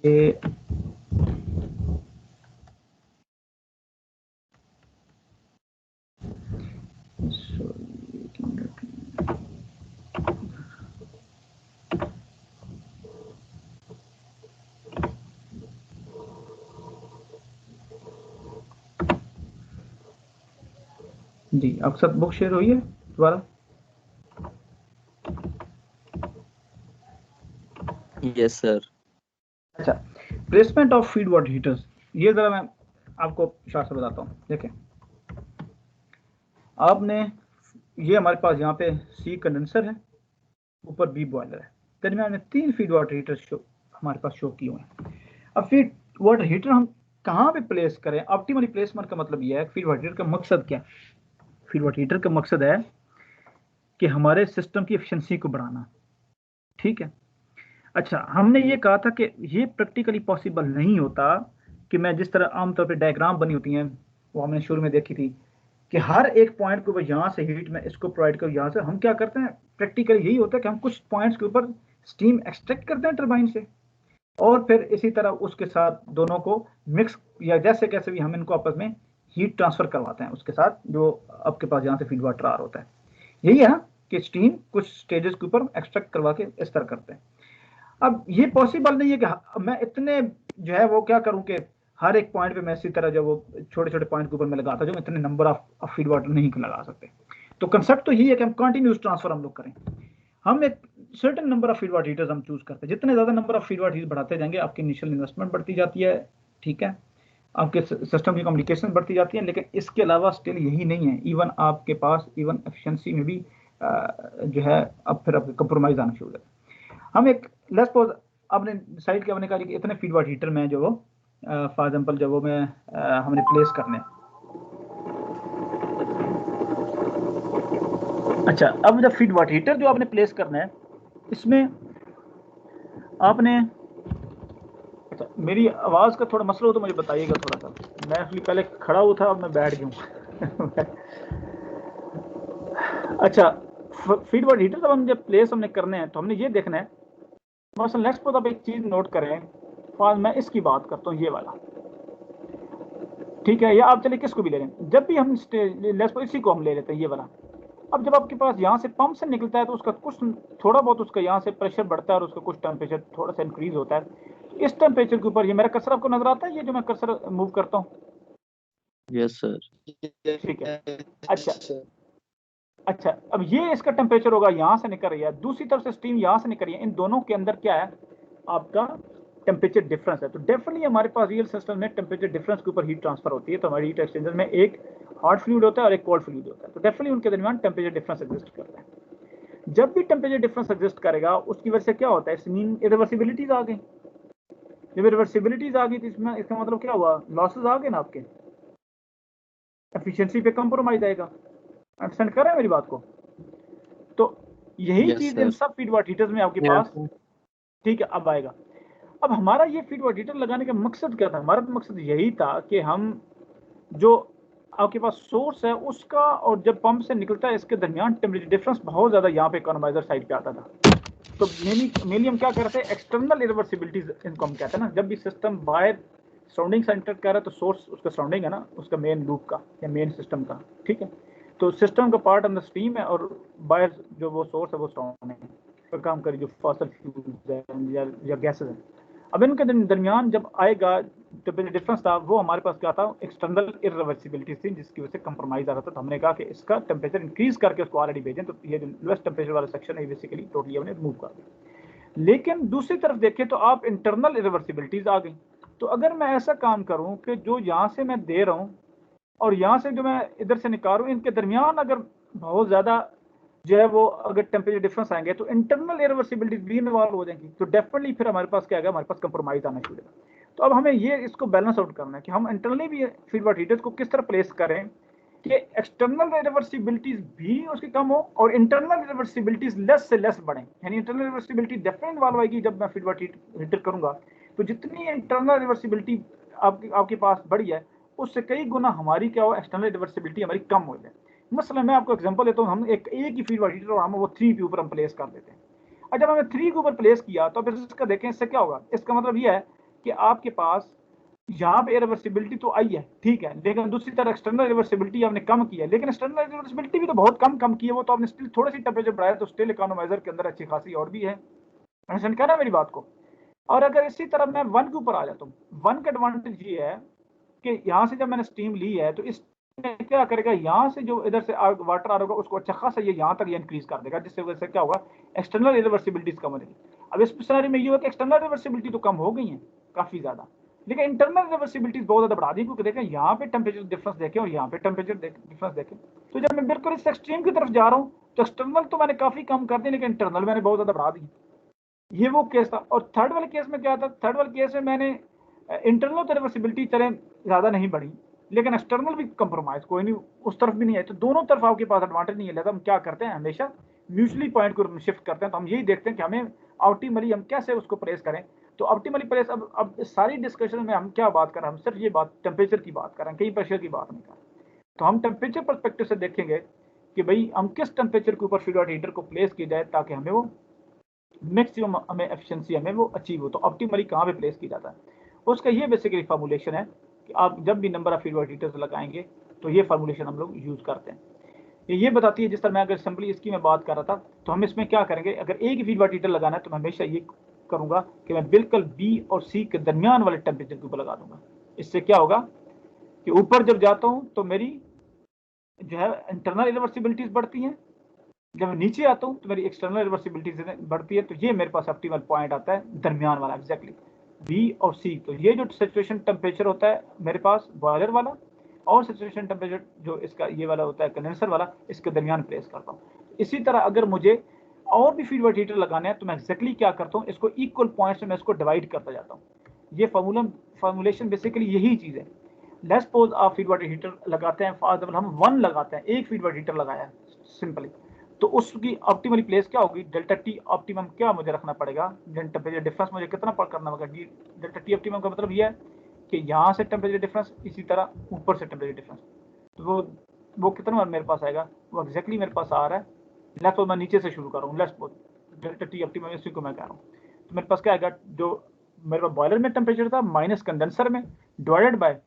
ये जी आपके साथ बुक शेयर हुई है दोबारा? Yes sir. अच्छा, placement of feed water heaters, ये ज़रा मैं आपको शॉर्ट से बताता हूँ। देखें, आपने ये हमारे पास यहाँ पे सी कंडेंसर है, ऊपर बी बॉयलर है, दरमियान में 3 फीड वाटर हीटर शो हमारे पास शो किए हुए हैं। अब फीड वाटर हीटर हम कहाँ पे प्लेस करें? ऑप्टिमली प्लेसमेंट का मतलब यह है, फीड वाटर हीटर का मकसद क्या है? फीड वाटर हीटर का मकसद है कि हमारे सिस्टम की एफिशिएंसी को बढ़ाना, ठीक है। अच्छा, हमने ये कहा था कि ये प्रैक्टिकली पॉसिबल नहीं होता कि मैं जिस तरह आमतौर पे डायग्राम बनी होती हैं वो हमने शुरू में देखी थी कि हर एक पॉइंट के ऊपर यहाँ से हीट में इसको प्रोवाइड करूँ, यहाँ से हम क्या करते हैं, प्रैक्टिकली यही होता है कि हम कुछ पॉइंट्स के ऊपर स्टीम एक्सट्रैक्ट करते हैं टरबाइन से, और फिर इसी तरह उसके साथ दोनों को मिक्स या जैसे कैसे भी हम इनको आपस में हीट ट्रांसफर करवाते हैं उसके साथ जो आपके पास यहाँ से फीड वाटर आ रहा होता है। यही है कि स्टीम कुछ स्टेजेस के ऊपर एक्सट्रैक्ट करवा के इस तरह करते हैं। अब ये पॉसिबल नहीं है कि मैं इतने जो है वो क्या करूं कि हर एक पॉइंट पे मैं इसी तरह जो वो छोटे छोटे पॉइंट के ऊपर मैं लगाता जो इतने नंबर ऑफ फीड वाटर नहीं लगा सकते। तो कंसेप्ट तो यही है कि हम कंटिन्यूस ट्रांसफर हम लोग करें, हम एक certain number of feed water heaters हम चूज करते हैं। जितने ज़्यादा number of feed water heater बढ़ाते जाएंगे आपकी इनिशियल इन्वेस्टमेंट बढ़ती जाती है, ठीक है, आपके सिस्टम की कम्युनिकेशन बढ़ती जाती है, लेकिन इसके अलावा स्टिल यही नहीं है, इवन आपके पास इवन एफिशिएंसी में भी जो है अब फिर आपके कंप्रोमाइज आना शुरू हो जाता है। हम एक लेट्स सपोज आपने डिसाइड किया, हमने कहा कि इतने फीड वाटर हीटर में जो वो फॉर एग्जांपल जो वो मैं हमने प्लेस करने। अच्छा, अब जब फीड वाटर हीटर जो आपने प्लेस करना है इसमें आपने, अच्छा मेरी आवाज़ का थोड़ा मसला हो तो मुझे बताइएगा थोड़ा सा, मैं एक्चुअली पहले खड़ा हुआ था अब मैं बैठ गया हूँ अच्छा, फीड वाटर हीटर जब हम जब प्लेस हमने करने हैं तो हमने ये देखना है, मसलन लेट्स सपोज आप एक चीज़ नोट करें, फॉर मैं इसकी बात करता हूँ ये वाला, ठीक है, या आप चलिए किसको भी ले लें, जब भी हम लेट्स सपोज इसी को हम ले लेते हैं ये वाला। अब जब आपके पास यहाँ से पंप से निकलता है तो उसका कुछ थोड़ा बहुत उसका यहाँ से प्रेशर बढ़ता है और उसका कुछ टेम्परेचर थोड़ा सा इंक्रीज होता है। इस टेम्परेचर के ऊपर ये मेरा कर्सर आपको नजर आता है, ये जो मैं कर्सर मूव करता हूँ? Yes sir. ठीक है। अच्छा, अब ये इसका टेम्परेचर होगा, यहाँ से निकल रही है, दूसरी तरफ से स्टीम यहाँ से निकल रही है, इन दोनों के अंदर क्या है आपका टेम्परेचर डिफरेंस है। तो डेफिनेटली हमारे पास रियल सिस्टम में टेम्परेचर डिफरेंस के ऊपर हीट ट्रांसफर होती है। तो हमारी हीट एक्सचेंजर में एक हॉट फ्लूइड होता है और एक कोल्ड फ्लूइड होता है, तो डेफिनेटली उनके दरमियान टेम्परेचर डिफरेंस एग्जिस्ट करता है। जब भी टेम्परेचर डिफरेंस एग्जिस्ट करेगा उसकी वजह से क्या होता है, मीन इरिवर्सिबिलिटीज आ गई। जब इरिवर्सिबिलिटीज आ गई तो इसमें इसका मतलब क्या हुआ, लॉसेज आ गए ना, आपके एफिशिएंसी पे कंप्रोमाइज आएगा। अंडरस्टैंड कर रहे हैं मेरी बात को? तो यही Yes, चीज sir. इन सब फीड वाटर हीटर्स में आपके Yes, पास, sir. ठीक है, अब आएगा। अब हमारा ये फीड वाटर हीटर लगाने का मकसद क्या था? हमारा तो मकसद यही था कि हम जो आपके पास सोर्स है उसका और जब पंप से निकलता है इसके दरमियान टेम्परेचर डिफरेंस बहुत ज्यादा यहाँ पे इकोनोमाइजर साइड पे आता था। तो मेनली हम क्या करते हैं, एक्सटर्नल इरिवर्सिबिलिटीज इनको हम कहते हैं ना। जब भी सिस्टम बाहर सराउंडिंग सेंटर कर रहा है तो सोर्स उसका सराउंडिंग है ना, उसका मेन लूप का या मेन सिस्टम का, ठीक है। तो सिस्टम का पार्ट अंदर स्टीम है और बाहर जो वो सोर्स है वो सराउंडिंग पर काम करी जो फॉसल फ्यूल्स है या गैसेज है। अब इनके दरमियान जब आएगा टेम्परेचर डिफरेंस था, वो हमारे पास क्या था, एक्सटर्नल इरिवर्सिबिलिटी थी जिसकी वजह से कंप्रोमाइज आ रहा था। तो हमने कहा कि इसका टेम्परेचर इंक्रीज करके उसको ऑलरेडी भेजें। तो ये जो लोएस्ट टेम्परेचर वाला सेक्शन है बेसिकली टोटली हमने रिमूव कर दिया। लेकिन दूसरी तरफ देखें तो आप इंटरनल इरिवर्सिबिलिटीज आ गई। तो अगर मैं ऐसा काम करूं कि जो यहाँ से मैं दे रहा हूं और यहाँ से जो मैं इधर से निकाल रहा हूं, इनके दरमियान अगर बहुत ज्यादा जो है वो अगर टेम्परेचर डिफरेंस आएंगे तो इंटरनल इरिवर्सिबिलिटीज भी इन्वॉल्व हो जाएंगी। तो डेफिनेटली फिर हमारे पास क्या आएगा, हमारे पास कंप्रोमाइज आना शुरू होगा। तो अब हमें ये इसको बैलेंस आउट करना है कि हम इंटरनली भी फीड वाटर हीटर्स को किस तरह प्लेस करें कि एक्सटर्नल रिवर्सिबिलिटीज भी उसकी कम हो और इंटरनल रिवर्सिबिलिटीज लेस से लेस बढ़े। यानी इंटरनल रिवर्सिबिलिटी डेफिनेटली इन्वॉल्व आएगी जब मैं फीड वाटर हीटर करूंगा। तो जितनी इंटरनल रिवर्सिबिलिटी आपके पास बढ़ी है उससे कई गुना हमारी क्या हो, एक्सटर्नल रिवर्सिबिलिटी हमारी कम हो जाए। मसलन मैं आपको एग्जांपल देता हूँ, हम एक ही फीड वाटर हीटर और हम वो 3 के ऊपर हम प्लेस कर देते हैं। और जब हमने 3 के ऊपर प्लेस किया तो अब इसका देखें, इससे क्या होगा, इसका मतलब ये है कि आपके पास यहाँ पे रिवर्सिबिलिटी तो आई है, ठीक है, लेकिन दूसरी तरफ एक्सटर्नल रिवर्सिबिलिटी आपने कम की है। लेकिन एक्सटर्नल रिवर्सिबिलिटी भी तो बहुत कम की है, वो तो आपने स्टिल थोड़ी सी टेम्परेचर बढ़ाया तो स्टिल इकोनोमाइजर के अंदर अच्छी खासी और भी है। अंडरस्टैंड कर रहा है मेरी बात को? और अगर इसी तरह मैं 1 के ऊपर आ जाता हूँ, 1 का एडवांटेज ये है कि यहाँ से जब मैंने स्टीम ली है तो इस क्या करेगा, यहाँ से जो इधर से वाटर आ रहा होगा उसको अच्छा खासा ये यहाँ तक ये इंक्रीज कर देगा, जिससे वजह से क्या होगा, एक्सटर्नल रिवर्सिबिलिटीज कम हो जाएगी। अब इस सिनेरियो में ये होगा कि एक्सटर्नल रिवर्सिबिलिटी तो कम हो गई है काफी ज्यादा, लेकिन इंटरनल रिवर्सिबिलिटीज बहुत ज्यादा बढ़ा दी, क्योंकि देखें यहाँ पे टेम्परेचर डिफरेंस देखें और यहाँ पे टेम्परेचर डिफरेंस देखें। तो जब मैं बिल्कुल इस एक्सट्रीम की तरफ जा रहा हूँ तो एक्सटर्नल तो मैंने काफी कम कर दी लेकिन इंटरनल मैंने बहुत ज्यादा बढ़ा दी। ये वो केस था। और थर्ड वाले केस में क्या था, थर्ड वाले केस में मैंने इंटरनल तो रिवर्सिबिलिटी चले ज्यादा नहीं बढ़ी लेकिन एक्सटर्नल भी कंप्रोमाइज कोई नहीं, उस तरफ भी नहीं है। तो दोनों तरफ आपके पास एडवांटेज नहीं है, लेकिन हम क्या करते हैं, हमेशा म्यूचुअली पॉइंट को शिफ्ट करते हैं। तो हम यही देखते हैं कि हमें ऑप्टिमली हम कैसे उसको प्लेस करें। तो ऑप्टिमली प्लेस, अब सारी डिस्कशन में हम क्या बात कर रहे हैं, हम सिर्फ ये बात टेम्परेचर की बात कर रहे हैं, कहीं प्रेशर की बात नहीं कर रहे। तो हम टेम्परेचर परस्पेक्टिव से देखेंगे कि भाई हम किस टेम्परेचर के ऊपर फीड वाटर हीटर को प्लेस किया जाए ताकि हमें वो मैक्सिमम हमें एफिशिएंसी हमें वो अचीव हो। तो ऑप्टिमली कहाँ पे प्लेस किया जाता है, उसका ये बेसिकली फार्मूलेशन है कि आप जब भी number of feed water heaters लगाएंगे तो ये फार्मूलेशन हम लोग यूज करते हैं। ये बताती है, जिस तरह मैं अगर सिंपली इसकी मैं बात कर रहा था, तो हम इसमें क्या करेंगे, अगर एक ही फीड वाटर हीटर लगाना है तो मैं हमेशा ये करूंगा कि मैं बिल्कुल बी और सी के दरमियान वाले टेम्परेचर के ऊपर लगा दूंगा। इससे क्या होगा कि ऊपर जब जाता हूं तो मेरी जो है इंटरनल रिवर्सिबिलिटीज बढ़ती हैं, जब मैं नीचे आता हूँ तो मेरी एक्सटर्नल रिवर्सिबिलिटी बढ़ती है। तो ये मेरे पास ऑप्टिमल पॉइंट आता है दरमियान वाला, एग्जैक्टली बी और सी। तो ये जो सिचुएशन टेम्परेचर होता है मेरे पास बॉयलर वाला और सिचुएशन टेम्परेचर जो इसका ये वाला होता है कंडेंसर वाला, इसके दरमियान प्लेस करता हूँ। इसी तरह अगर मुझे और भी फीड वाटर हीटर लगाने हैं तो मैं एक्जैक्टली क्या करता हूँ, इसको इक्वल पॉइंट्स में मैं इसको डिवाइड करता जाता हूँ। ये फार्मूलेशन बेसिकली यही चीज़ है। लेट्स सपोज आप फीड वाटर हीटर लगाते हैं, फॉर एग्जाम्पल हम 1 लगाते हैं, एक फीड वाटर हीटर लगाया सिंपली, तो उसकी ऑप्टिमली प्लेस क्या होगी, डेल्टा टी ऑप्टिमम क्या मुझे रखना पड़ेगा, टेम्परेचर डिफरेंस मुझे कितना करना होगा। डेल्टा टी ऑप्टिमम का मतलब ये है कि यहाँ से टेम्परेचर डिफरेंस, इसी तरह ऊपर से टेम्परेचर डिफरेंस, तो वो कितना मेरे पास आएगा, वो एक्जैक्टली मेरे पास आ रहा है। लेफ्ट मैं नीचे से शुरू कर रहा हूँ, let's suppose delta T optimum इसी को मैं कह रहा हूँ। तो मेरे पास क्या आएगा, जो मेरे पास बॉयलर में टेम्परेचर था माइनस कंडेंसर में डिवाइडेड बाय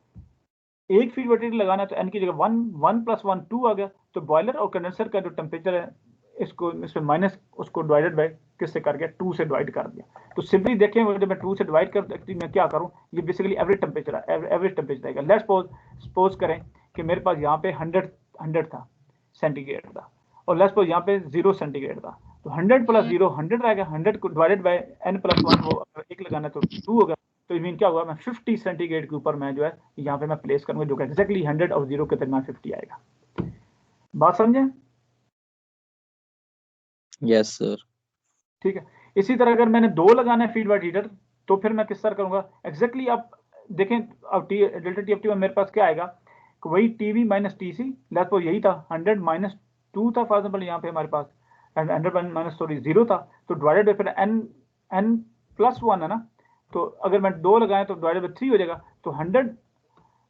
एक फीड वाटर लगाना है तो एन की जगह 1 1 + 1 2 आ गया। तो बॉयलर और कंडेंसर का जो टेम्परेचर है इसको इसमें माइनस उसको डिवाइडेड बाय किससे कर गया, 2 से डिवाइड कर दिया। तो सिंपली देखें जब मैं 2 से डिवाइड कर मैं क्या करूं, ये बेसिकली एवरेज टेम्परेचर है, एवरेज टेम्परेचर आएगा। लेट्स सपोज करें कि मेरे पास यहाँ पे 100 था सेंटीग्रेड था और लेट्स सपोज यहाँ पे 0 सेंटीग्रेड था, तो 100 प्लस 0 100 आएगा, 100 को डिवाइडेड बाय n+1 वो एक लगाना तो 2 होगा। तो इट मीन क्या होगा, मैं 50 सेंटीग्रेड के ऊपर मैं जो है यहाँ पे मैं प्लेस करूंगा, जो कि एक्जैक्टली 100 और 0 के दरमियान 50 आएगा। बात समझे? Yes sir. ठीक है। इसी तरह अगर मैंने 2 लगाना है फीड वाट हीटर तो फिर मैं किस तरह करूंगा एक्जैक्टली आप देखें। अब डेल्टा टी ऑप्टिमम मेरे पास क्या आएगा, वही TV minus TC, let's suppose यही था 100 माइनस 2 था फॉर एग्जांपल यहाँ पे हमारे पास 100 माइनस सॉरी 0 था, तो डिवाइडेड बाय फिर n+1 है ना, तो अगर मैं 2 लगाएं तो डिवाइडेड बाय 3 हो जाएगा, तो 100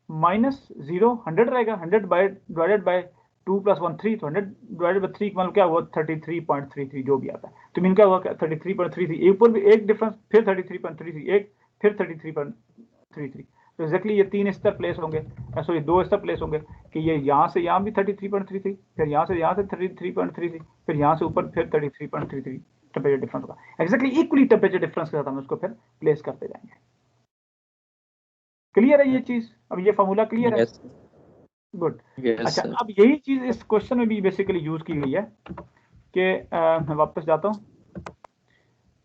माइनस 0 100 रहेगा, 100 डिवाइडेड बाय 2 + 1 3, तो 100 डिवाइडेड बाय 3 मतलब क्या हुआ 33.33 जो भी आता है। तो मीन क्या हुआ 33.33, एक ऊपर भी एक डिफरेंस, फिर 33.33 एक, फिर 33.33, तो एक्जैक्टली ये 3 स्तर प्लेस होंगे, सॉरी 2 स्तर प्लेस होंगे कि ये यहाँ से यहाँ भी 33.33, फिर यहाँ से 33.33, फिर यहाँ से ऊपर फिर 33.33 टेम्परेचर डिफरेंस होगा। एक्जैक्टली इक्वली टेम्परेचर डिफरेंस के साथ हम उसको फिर प्लेस करते जाएंगे। क्लियर है ये चीज? अब ये फार्मूला क्लियर है? गुड। अच्छा, अब यही चीज इस क्वेश्चन में भी बेसिकली यूज की गई है कि मैं वापस जाता हूँ,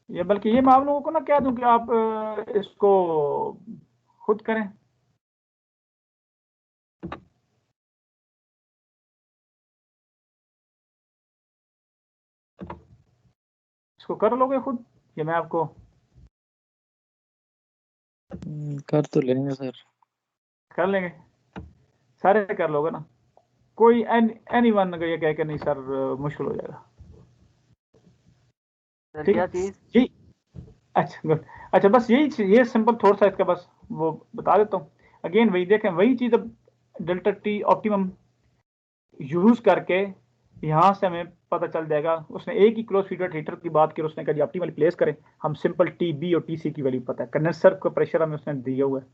ये बल्कि ये मैं आप लोगों को ना क्या दूं कि आप इसको खुद करें। इसको कर लोगे खुद, ये मैं आपको कर तो लेंगे सर। कर लेंगे, सारे कर लोगे ना, कोई एनीवन अगर ये कहे कि नहीं सर मुश्किल हो जाएगा, ठीक है जी। अच्छा गुड। अच्छा बस ये सिंपल थोड़ा सा इसका बस वो बता देता हूँ। अगेन वही देखें, वही चीज अब डेल्टा टी ऑप्टिमम यूज करके यहाँ से हमें पता चल जाएगा। उसने एक ही क्लोज फीडर हीटर की बात की, उसने कहा जी ऑप्टिमली प्लेस करें, हम सिंपल टी बी और टी सी की वैल्यू पता है, कंडेंसर का प्रेशर हमें उसने दिया हुआ है,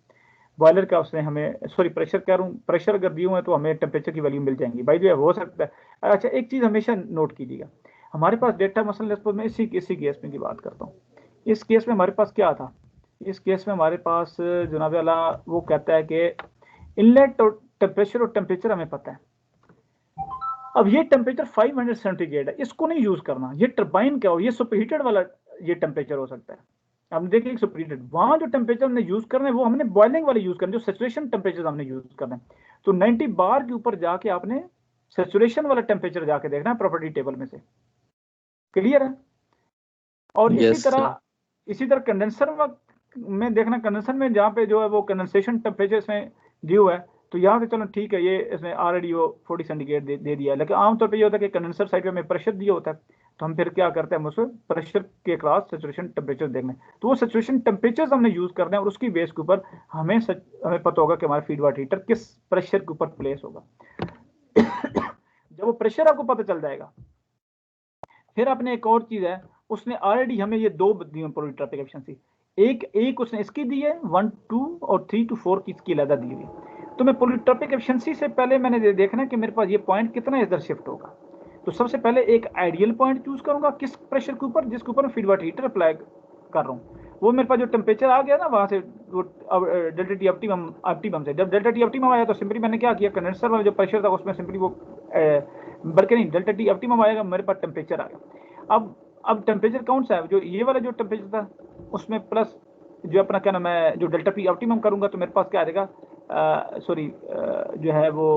बॉयलर का उसने हमें सॉरी प्रेशर कह रहा हूँ, प्रेशर अगर दिए हुए हैं तो हमें टेम्परेचर की वैल्यू मिल जाएंगी भाई, जो हो सकता है। अच्छा एक चीज़ हमेशा नोट कीजिएगा, हमारे पास डेटा मसलन मैं इसी केस में की बात करता हूँ। इस केस में हमारे पास क्या था, इस केस में हमारे पास जनाब वाला वो कहता है कि इनलेट और टेम्परेचर हमें पता है। अब ये टेम्परेचर 500 सेंटीग्रेड है, इसको नहीं यूज करना, ये टर्बाइन क्या हो, ये सुपरहीटेड वाला ये टेम्परेचर हो सकता है। हम देखें सुपरहीटेड, वहां जो टेम्परेचर हमने यूज करना है वो हमने बॉइलिंग वाले यूज करना है, जो सैचुरेशन टेम्परेचर हमने यूज करना है। तो 90 बार के ऊपर जाके आपने सैचुरेशन वाला टेम्परेचर जाके देखना है प्रॉपर्टी टेबल में से। क्लियर है? और इसी तरह कंडेंसर में देखना, कंडेंसर में जहाँ पे जो है वो कंडेंसेशन टेम्परेचर इसमें ड्यू है, तो यहाँ से चलो ठीक है, ये इसमें ऑलरेडी वो 40 सेंटीग्रेड दे दिया है, लेकिन आमतौर पे ये होता है कि कंडेंसर साइड पे हमें प्रेशर दिया होता है, तो हम फिर क्या करते हैं, हम उसमें प्रेशर के क्लास सैचुरेशन टेम्परेचर देखना है, तो वो सैचुरेशन टेम्परेचर हमने यूज करना है और उसकी बेस के ऊपर हमें पता होगा कि हमारा फीड वाटर हीटर किस प्रेशर के ऊपर प्लेस होगा। जब वो प्रेशर आपको पता चल जाएगा, फिर आपने एक और चीज है, उसने ऑलरेडी हमें ये 2 दी है पॉलीट्रॉपिक एफिशिएंसी, एक उसने इसकी दी है 1 2 और 3 to 4 की इसकी अलग दी हुई। तो मैं पॉलीट्रॉपिक एफिशिएंसी से पहले मैंने देखना कि मेरे पास ये पॉइंट कितना इधर शिफ्ट होगा। तो सबसे पहले एक आइडियल पॉइंट चूज करूंगा किस प्रेशर के ऊपर, जिसके ऊपर मैं फीड वाटर हीटर अप्लाई कर रहा हूँ, वो मेरे पास जो टेम्परेचर आ गया ना वहां से डेल्टा टी ऑप्टिमम से, जब डेल्टा टी ऑप्टिमम आया तो सिंपली मैंने क्या किया, कंडेंसर वाला जो प्रेशर था उसमें सिंपली वो बल्कि नहीं, डेल्टा टी ऑप्टिमम आएगा, मेरे पास टेम्परेचर आ गया। अब टेम्परेचर कौन सा है, जो ये वाला जो टेम्परेचर था उसमें प्लस जो अपना क्या नाम है, जो डेल्टा पी ऑप्टिमम करूंगा तो मेरे पास क्या आ जाएगा, सॉरी जो है वो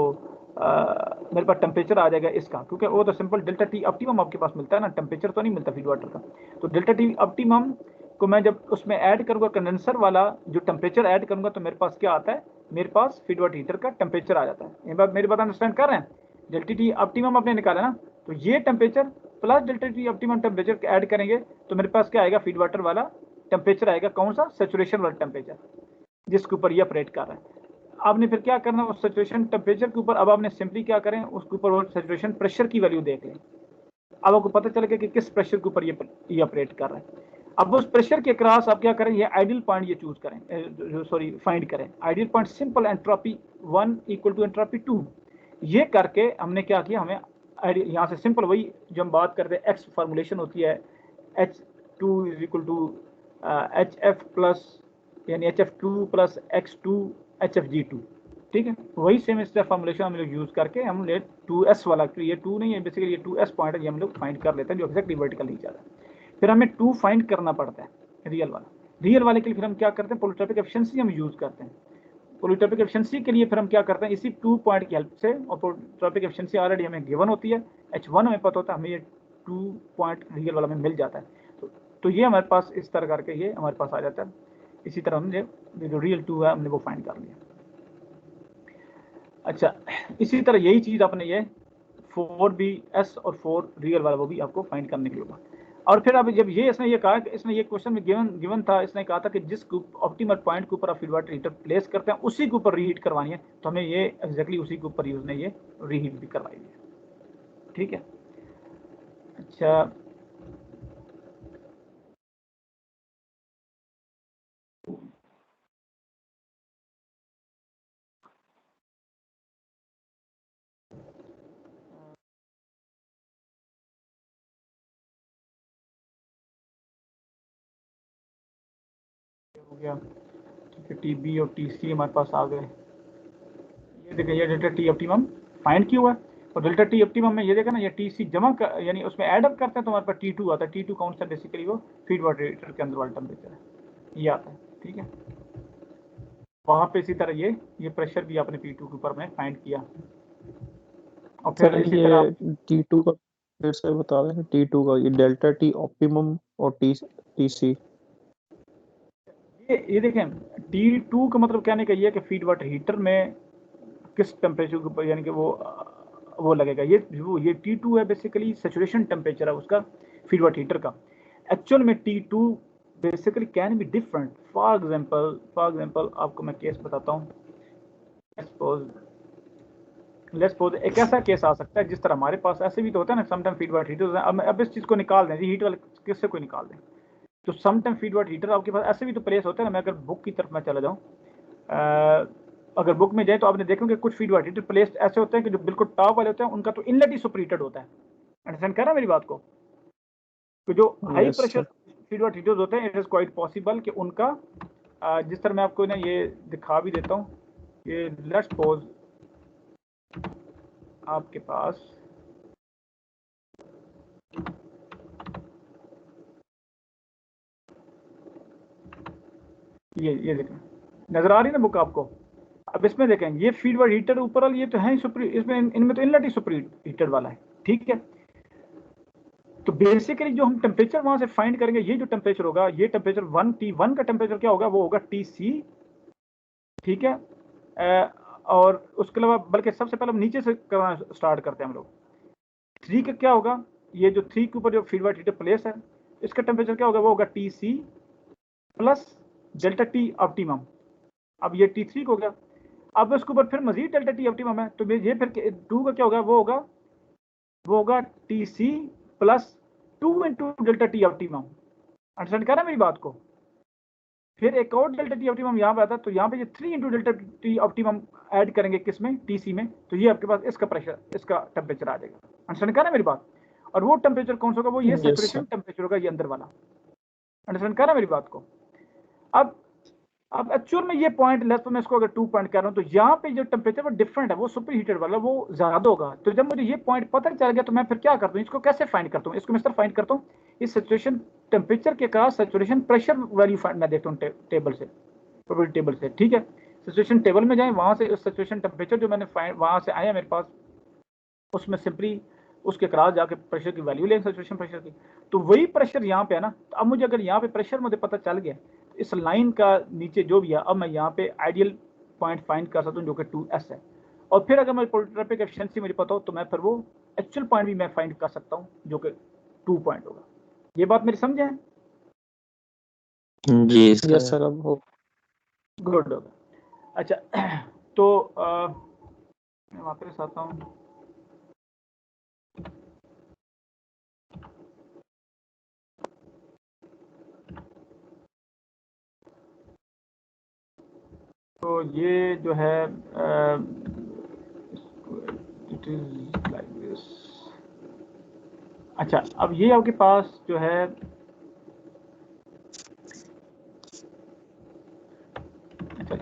मेरे पास टेम्परेचर आ जाएगा इसका, क्योंकि वो तो सिंपल डेल्टा टी ऑप्टिमम आपके पास मिलता है ना, टेम्परेचर तो नहीं मिलता फीड वाटर का। तो डेल्टा टी ऑप्टिमम को मैं जब उसमें ऐड करूंगा, कंडेंसर वाला जो टेम्परेचर ऐड करूंगा, तो मेरे पास क्या आता है, मेरे पास फीड वाटर हीटर का टेम्परेचर आ जाता है। ये बात मेरी बात अंडरस्टैंड कर रहे हैं? डेल्टा टी ऑप्टिमम आपने निकाला ना, तो ये temperature plus delta T optimum temperature add करेंगे तो मेरे पास क्या आएगा, फीड वाटर वाला टेम्परेचर आएगा, कौन सा, सैचुरेशन वाला टेम्परेचर जिसके ऊपर ये ऑपरेट कर रहा है। आपने फिर क्या करना, उस सैचुरेशन टेम्परेचर के ऊपर अब आपने सिंपली क्या करें, उसके ऊपर वो सैचुरेशन प्रेशर की वैल्यू देख लें। अब आपको पता चलेगा कि किस प्रेशर के ऊपर ये ऑपरेट कर रहा है। अब उस प्रेशर के क्रॉस आप क्या करें, ये आइडियल पॉइंट ये चूज करें, सॉरी फाइंड करें ideal point, simple entropy 1 = entropy 2, ये करके हमने क्या किया, हमें यहाँ से सिंपल वही जो हम बात करते हैं एक्स फार्मूलेशन होती है, H2 is equal to HF plus यानी HF2 प्लस X2 HFG2, ठीक है। वही सेम इसका फॉर्मुलेशन हम लोग यूज करके हम ले 2s वाला, ये 2 नहीं है बेसिकली, ये 2s पॉइंट है, ये हम लोग फाइंड कर लेते हैं जो एक्जैक्टली वर्टिकल नहीं जाता। फिर हमें 2 फाइंड करना पड़ता है रियल वाला। रियल वाले के लिए फिर हम क्या करते हैं, पोलिट्रोपिक एफिशिएंसी हम यूज करते हैं। पोलिट्रोपिक एफिशिएंसी के लिए फिर हम क्या करते हैं, इसी 2 पॉइंट की हेल्प से, और पोलिट्रोपिक एफिशिएंसी ऑलरेडी हमें गिवन होती है, H1 हमें पता होता है, हमें ये 2 पॉइंट रियल वाला में मिल जाता है। तो ये हमारे पास इस तरह करके ये हमारे पास आ जाता है। इसी तरह हमने जो रियल 2 है हमने वो फाइंड कर लिया। अच्छा, इसी तरह यही चीज़ आपने ये 4BS और 4 रियल वाला वो भी आपको फाइंड करने के लिए होगा। और फिर अब जब ये इसने ये कहा कि इसने ये क्वेश्चन में गिवन था, इसने कहा था कि जिस ऑप्टिमल पॉइंट के ऊपर आप फीड वाटर हीटर प्लेस करते हैं उसी के ऊपर रीहीट करवानी है, तो हमें ये एग्जैक्टली उसी के ऊपर यूज ने ये रीहीट भी करवाई है, ठीक है। अच्छा, हो गया, ठीक है। TB और TC हमारे पास आ गए। ये देखिए, ये डेल्टा टी ऑप्टिमम फाइंड किया हुआ है, और डेल्टा टी ऑप्टिमम में ये देखा ना, ये TC जमा कर यानी उसमें ऐड अप करते हैं तो हमारे पास T2 आता है। T2 कौन सा, बेसिकली वो फीड वाटर हीटर के अंदर वाला टेम्परेचर है, ये आता है, ठीक है। वहाँ पे इसी तरह ये प्रेशर भी आपने P2 के ऊपर में फाइंड किया, और फिर सर इसी ये तरह T2 का फिर से बता दें, T2 का ये डेल्टा टी ऑप्टिमम और TC। ये देखें, T2 का मतलब कहने का ये है कि फीड वाटर हीटर में किस टेम्परेचर के ऊपर यानी कि वो लगेगा। ये T2 है, बेसिकली सेचुरेशन टेम्परेचर है उसका फीड वाटर हीटर का। एक्चुअल में T2 basically can be different. For example आपको मैं केस बताता हूँ। लेट्स सपोज एक ऐसा केस आ सकता है जिस तरह हमारे पास ऐसे भी तो होता है ना, समटाइम फीड वाटर हीटर। अब इस चीज़ को निकाल दें, हीट वाले किससे कोई निकाल दें, तो समटाइम फीड वाटर हीटर आपके पास ऐसे भी तो प्लेस होता है ना। मैं अगर बुक की तरफ मैं चला जाऊँ, अगर बुक में जाए तो आपने देखोगे कुछ फीड वाटर हीटर प्लेस ऐसे होते हैं कि जो बिल्कुल टॉप वाले होते हैं उनका तो इनलेट ही सुपरहीटेड होता है। अंडरस्टैंड कर रहा है मेरी बात को? तो जो high yes pressure sir. Feed water heaters होते हैं, इट इज़ क्वाइट पॉसिबल कि उनका जिस तरह मैं आपको ना ये दिखा भी देता हूँ, ये लेट्स सपोज आपके पास ये देखें, नजर आ रही है ना बुक आपको? अब इसमें देखें, ये फीड वाटर हीटर ऊपर वाली ये तो है सुपर, इसमें इनमें तो इनलेट ही सुपर हीटर वाला है, ठीक है। तो बेसिकली जो हम टेम्परेचर वहां से फाइंड करेंगे, ये जो टेम्परेचर होगा, ये टेम्परेचर T1 का टेम्परेचर क्या होगा, वो होगा TC, ठीक है। और उसके अलावा बल्कि सबसे पहले हम नीचे से करना स्टार्ट करते हैं हम लोग। 3 का क्या होगा, ये जो 3 के ऊपर जो फीड वाटर हीटर प्लेस है, इसका टेम्परेचर क्या होगा, वो होगा TC plus delta T optimum. अब ये T3 हो गया। अब उसके ऊपर फिर मजीद डेल्टा टी ऑप्टिमम है, तो ये फिर 2 का क्या होगा, वो होगा TC plus 2 into delta T optimum. Understand कर रहा है मेरी बात को? फिर एक और डेल्टा टी ऑप्टिमम यहाँ पे आता है, तो यहाँ पे ये 3 into delta T optimum add करेंगे किसमें, TC में, तो ये आपके पास इसका प्रेशर, इसका टेम्परेचर आ जाएगा। अंडरस्टैंड कर रहा है मेरी बात? और वो टेम्परेचर कौन सा होगा, वो ये यस सेचुरेशन सर। टेम्परेचर होगा, ये अंदर वाला। अंडरस्टैंड कर रहा है मेरी बात को? अब एक्चुअल में ये पॉइंट लेस, तो मैं इसको अगर 2 पॉइंट कर रहा हूँ, तो यहाँ पे जो टेम्परेचर वो डिफरेंट है, वो सुपर हीटेड वाला वो ज्यादा होगा। तो जब मुझे ये पॉइंट पता चल गया, तो मैं फिर क्या करता हूँ, इसको कैसे फाइंड करता हूँ, इसको मैं सिर्फ फाइंड करता हूँ इस सेचुरेशन टेम्परेचर के का सेचुरेशन प्रेशर वैल्यू मैं देखता हूँ टेबल से, प्रोबेबिलिटी टेबल से, ठीक है। सिचुएशन टेबल में जाए, वहां से सिचुएशन टेम्परेचर जो मैंने वहां से आया मेरे पास, उसमें सिंपली उसके क्रॉस जाके प्रेशर की वैल्यू लें, सिचुएशन प्रेशर की। तो वही प्रेशर यहाँ पे है ना, तो अब मुझे अगर यहाँ पे प्रेशर मुझे पता चल गया, इस लाइन का नीचे जो भी है, अब मैं यहाँ पे आइडियल पॉइंट फाइंड कर सकता हूँ जो कि 2s है। और फिर अगर मेरी पोलिट्रोपिक एफिशिएंसी मुझे पता हो, तो मैं फिर वो एक्चुअल पॉइंट भी मैं फाइंड कर सकता हूँ जो कि 2 पॉइंट होगा। ये बात मेरी समझे है? जी यस सर। सर। अब हो गुड होगा। अच्छा, तो मैं वापस आता हूँ। तो ये जो है इट इज लाइक दिस। अच्छा, अब ये आपके पास जो है अच्छा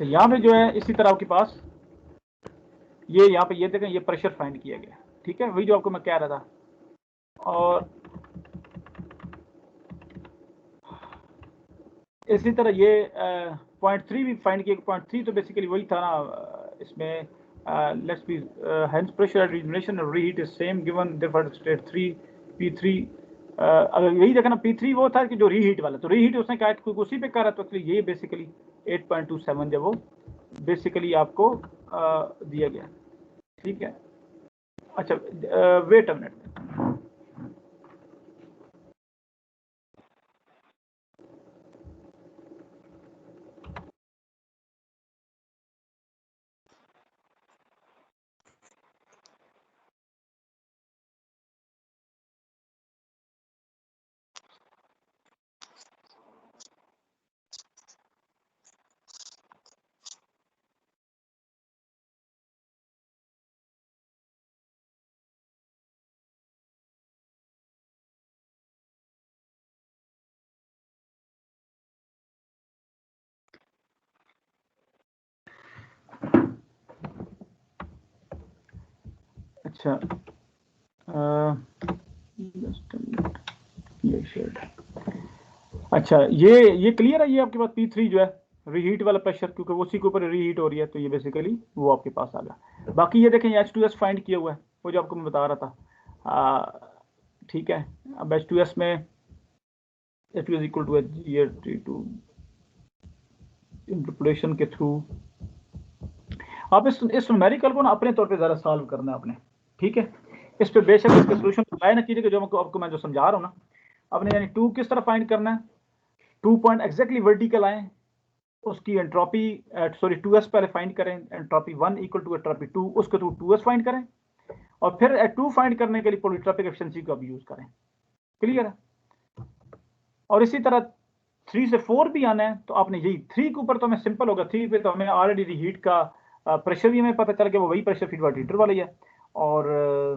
यहाँ पे जो है इसी तरह आपके पास ये यहाँ पे ये देखें, ये प्रेशर फाइंड किया गया, ठीक है, वही जो आपको मैं कह रहा था। और इसी तरह ये 0.3 भी फाइंड किया। 0.3 तो बेसिकली वही था ना, इसमें let's be hence pressure at regeneration और reheat is same given different state 3 P3। अगर यही देखा ना, P3 वो था कि जो रीहीट वाला, तो रीहीट उसने कहा कोई उसी पे कर रहा, तो ये बेसिकली 8.27 जब वो बेसिकली आपको दिया गया, ठीक है। अच्छा, वेट अ मिनट। अच्छा, ये शेड। अच्छा, ये क्लियर है, ये आपके पास P3 जो है रीहीट वाला प्रेशर, क्योंकि उसी के ऊपर रीहीट हो रही है, तो ये बेसिकली वो आपके पास आ गया। बाकी ये देखें, H2S फाइंड किया हुआ है, वो जो आपको मैं बता रहा था, ठीक है। अब H2S में H2S equal to H2 interpolation के थ्रू आप इस न्यूमेरिकल को ना अपने तौर पे ज़रा सॉल्व करना है आपने, ठीक है। इस पे बेशक इसके सोल्यूशन अप्लाई ना कीजिए, जो आपको मैं जो समझा रहा हूँ ना, आपने यानी 2 किस तरह फाइंड करना है, 2 पॉइंट एग्जैक्टली वर्टिकल आए, उसकी एंट्रोपी सॉरी 2s पहले फाइंड करें, एंट्रोपी 1 इक्वल टू एंट्रोपी 2, उसके थ्रू 2s फाइंड करें, और फिर 2 फाइंड करने के लिए पॉलीट्रॉपिक एफिशिएंसी को अब यूज करें। क्लियर है। और इसी तरह 3 से 4 भी आना है, तो आपने यही 3 के ऊपर तो हमें सिंपल होगा, 3 पे तो हमें ऑलरेडी रीहीट का प्रेशर भी हमें पता चल गया, वो वही प्रेशर फीड वाटर हीटर वाला ही है, और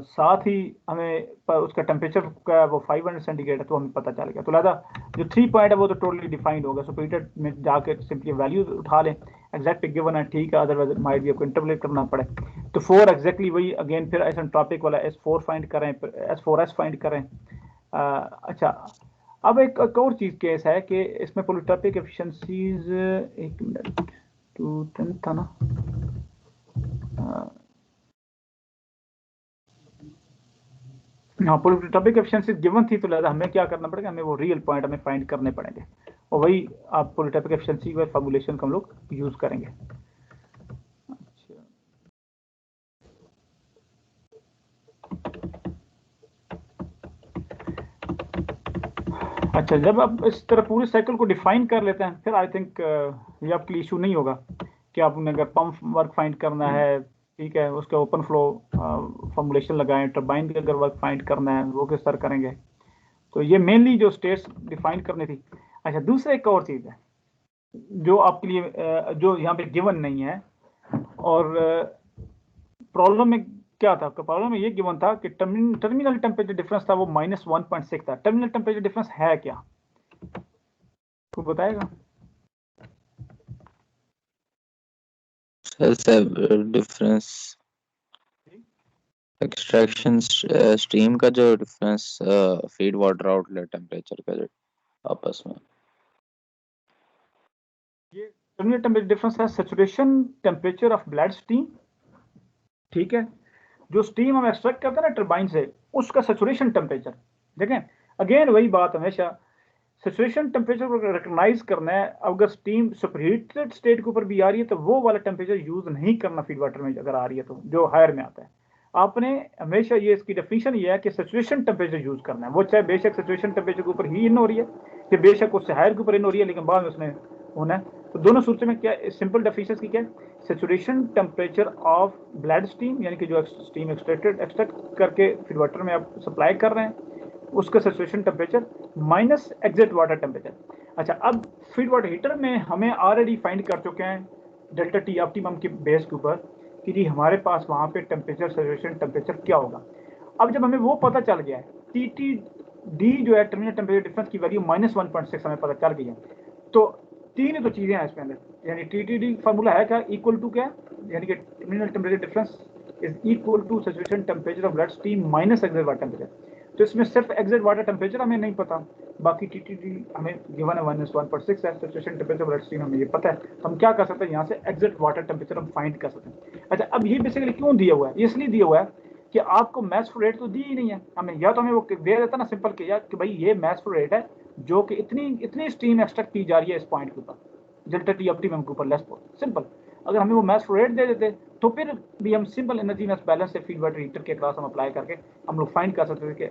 साथ ही हमें उसका टेम्परेचर का वो 500 सेंटीग्रेड है, तो हमें पता चल गया। तो लिहाजा जो 3 पॉइंट है वो तो टोटली डिफाइंड होगा। सो हीटर में जाकर सिंपली वैल्यू उठा लें, एग्जैक्ट गिवन है, ठीक है, अदरवाइज माइट भी आपको इंटरपोलेट करना पड़े। तो 4 एग्जैक्टली वही अगेन, फिर आइसेंट्रोपिक वाला S4 फाइंड करें, S4S फाइंड करें। अच्छा, अब एक और चीज केस है कि इसमें पॉलीट्रॉपिक एफिशिएंसीज, एक मिनट, 210 था ना, हाँ, पॉलीट्रॉपिक एफिशिएंसी गिवन थी, तो लिहाजा हमें क्या करना पड़ेगा, हमें वो रियल पॉइंट हमें फाइंड करने पड़ेंगे, और वही आप पॉलीट्रॉपिक एफिशिएंसी का फॉर्मूलेशन को हम लोग यूज करेंगे। अच्छा, जब आप इस तरह पूरे साइकिल को डिफाइन कर लेते हैं, फिर आई थिंक ये आपके लिए इशू नहीं होगा कि आपने अगर पंप वर्क फाइंड करना है, ठीक है, उसका ओपन फ्लो फॉर्मूलेशन लगाएं, टरबाइन का अगर वर्क फाइंड करना है वो किस तरह करेंगे। तो ये मेनली जो स्टेट्स डिफाइन करनी थी। अच्छा, दूसरा एक और चीज़ है जो आपके लिए जो यहाँ पे गिवन नहीं है, और प्रॉब्लम में क्या था, आपका प्रॉब्लम में ये गिवन था कि टर्मिनल टेम्परेचर डिफरेंस था वो -1.6 था। टर्मिनल टेम्परेचर डिफरेंस है क्या, तो बताएगा। डिफरेंस एक्सट्रैक्शन स्ट्रीम का जो difference feed water outlet temperature का जो आपस में, ये टर्मिनल टेम्परेचर डिफरेंस है saturation temperature of bled steam, ठीक है, जो स्टीम हम एक्सट्रैक्ट करते हैं ना टर्बाइन से, उसका सैचुरेशन टेम्परेचर। देखें अगेन वही बात, हमेशा सैचुरेशन टेम्परेचर को रिकॉग्नाइज करना है। अगर स्टीम सुपरहीटेड स्टेट के ऊपर भी आ रही है, तो वो वाला टेम्परेचर यूज नहीं करना फीड वाटर में, अगर आ रही है तो जो हायर में आता है। आपने हमेशा ये इसकी डेफिनेशन ये है कि सैचुरेशन टेम्परेचर यूज करना है, वो चाहे बेशक सैचुरेशन टेम्परेचर के ऊपर ही इन हो रही है, कि बेशक उससे हायर के ऊपर इन हो रही है, लेकिन बाद में उसने होना है। तो दोनों सूत्र में क्या सिंपल डेफिनेशन की क्या है, saturation temperature of bled steam, यानी कि जो स्टीम एक्सट्रैक्ट करके फीड वाटर में आप सप्लाई कर रहे हैं, उसका saturation temperature minus exit water temperature. अच्छा, अब फीड वाटर हीटर में हमें ऑलरेडी फाइंड कर चुके हैं डेल्टा टी ऑप्टिमम के बेस के ऊपर कि जी हमारे पास वहाँ पे टेम्परेचर सैचुरेशन टेम्परेचर क्या होगा। अब जब हमें वो पता चल गया है, टी टी डी जो है टर्मिनल टेम्परेचर डिफरेंस की वैल्यू -1.6 हमें पता चल गई है, तो तीन ही तो चीज़ें हैं इसके अंदर, यानी टी टी डी फार्मूला है क्या, इक्वल टू क्या, यानी कि terminal temperature difference is equal to saturation temperature of bled steam minus exit water temperature. तो इसमें सिर्फ एक्सिट वाटर टेम्परेचर हमें नहीं पता, बाकी टी टी डी हमें गिवन है -1.6 है, सैचुरेशन टेम्परेचर ब्लड स्टीम हमें ये पता है, तो हम क्या कर सकते हैं, यहाँ से एक्सिट वाटर टेम्परेचर हम फाइंड कर सकते हैं। अच्छा, अब ये बेसिकली क्यों दिया हुआ है, इसलिए दिया हुआ है कि आपको मैच फ्लो रेट तो दी ही नहीं है हमें, या तो हमें वो दे देता ना सिंपल कि यार कि भाई ये मैच फ्लो रेट है जो कि इतनी स्टीम एक्सट्रैक्ट की जा रही है इस पॉइंट के ऊपर, डेल्टा टी ऑप्टिमम के ऊपर, लेस सिंपल। अगर हमें वो मैच फ्लो रेट दे देते तो फिर भी हम सिंपल एनर्जी मैच बैलेंस से फीड वाटर हीटर के क्लास हम अप्लाई करके हम लोग फाइंड कर सकते थे कि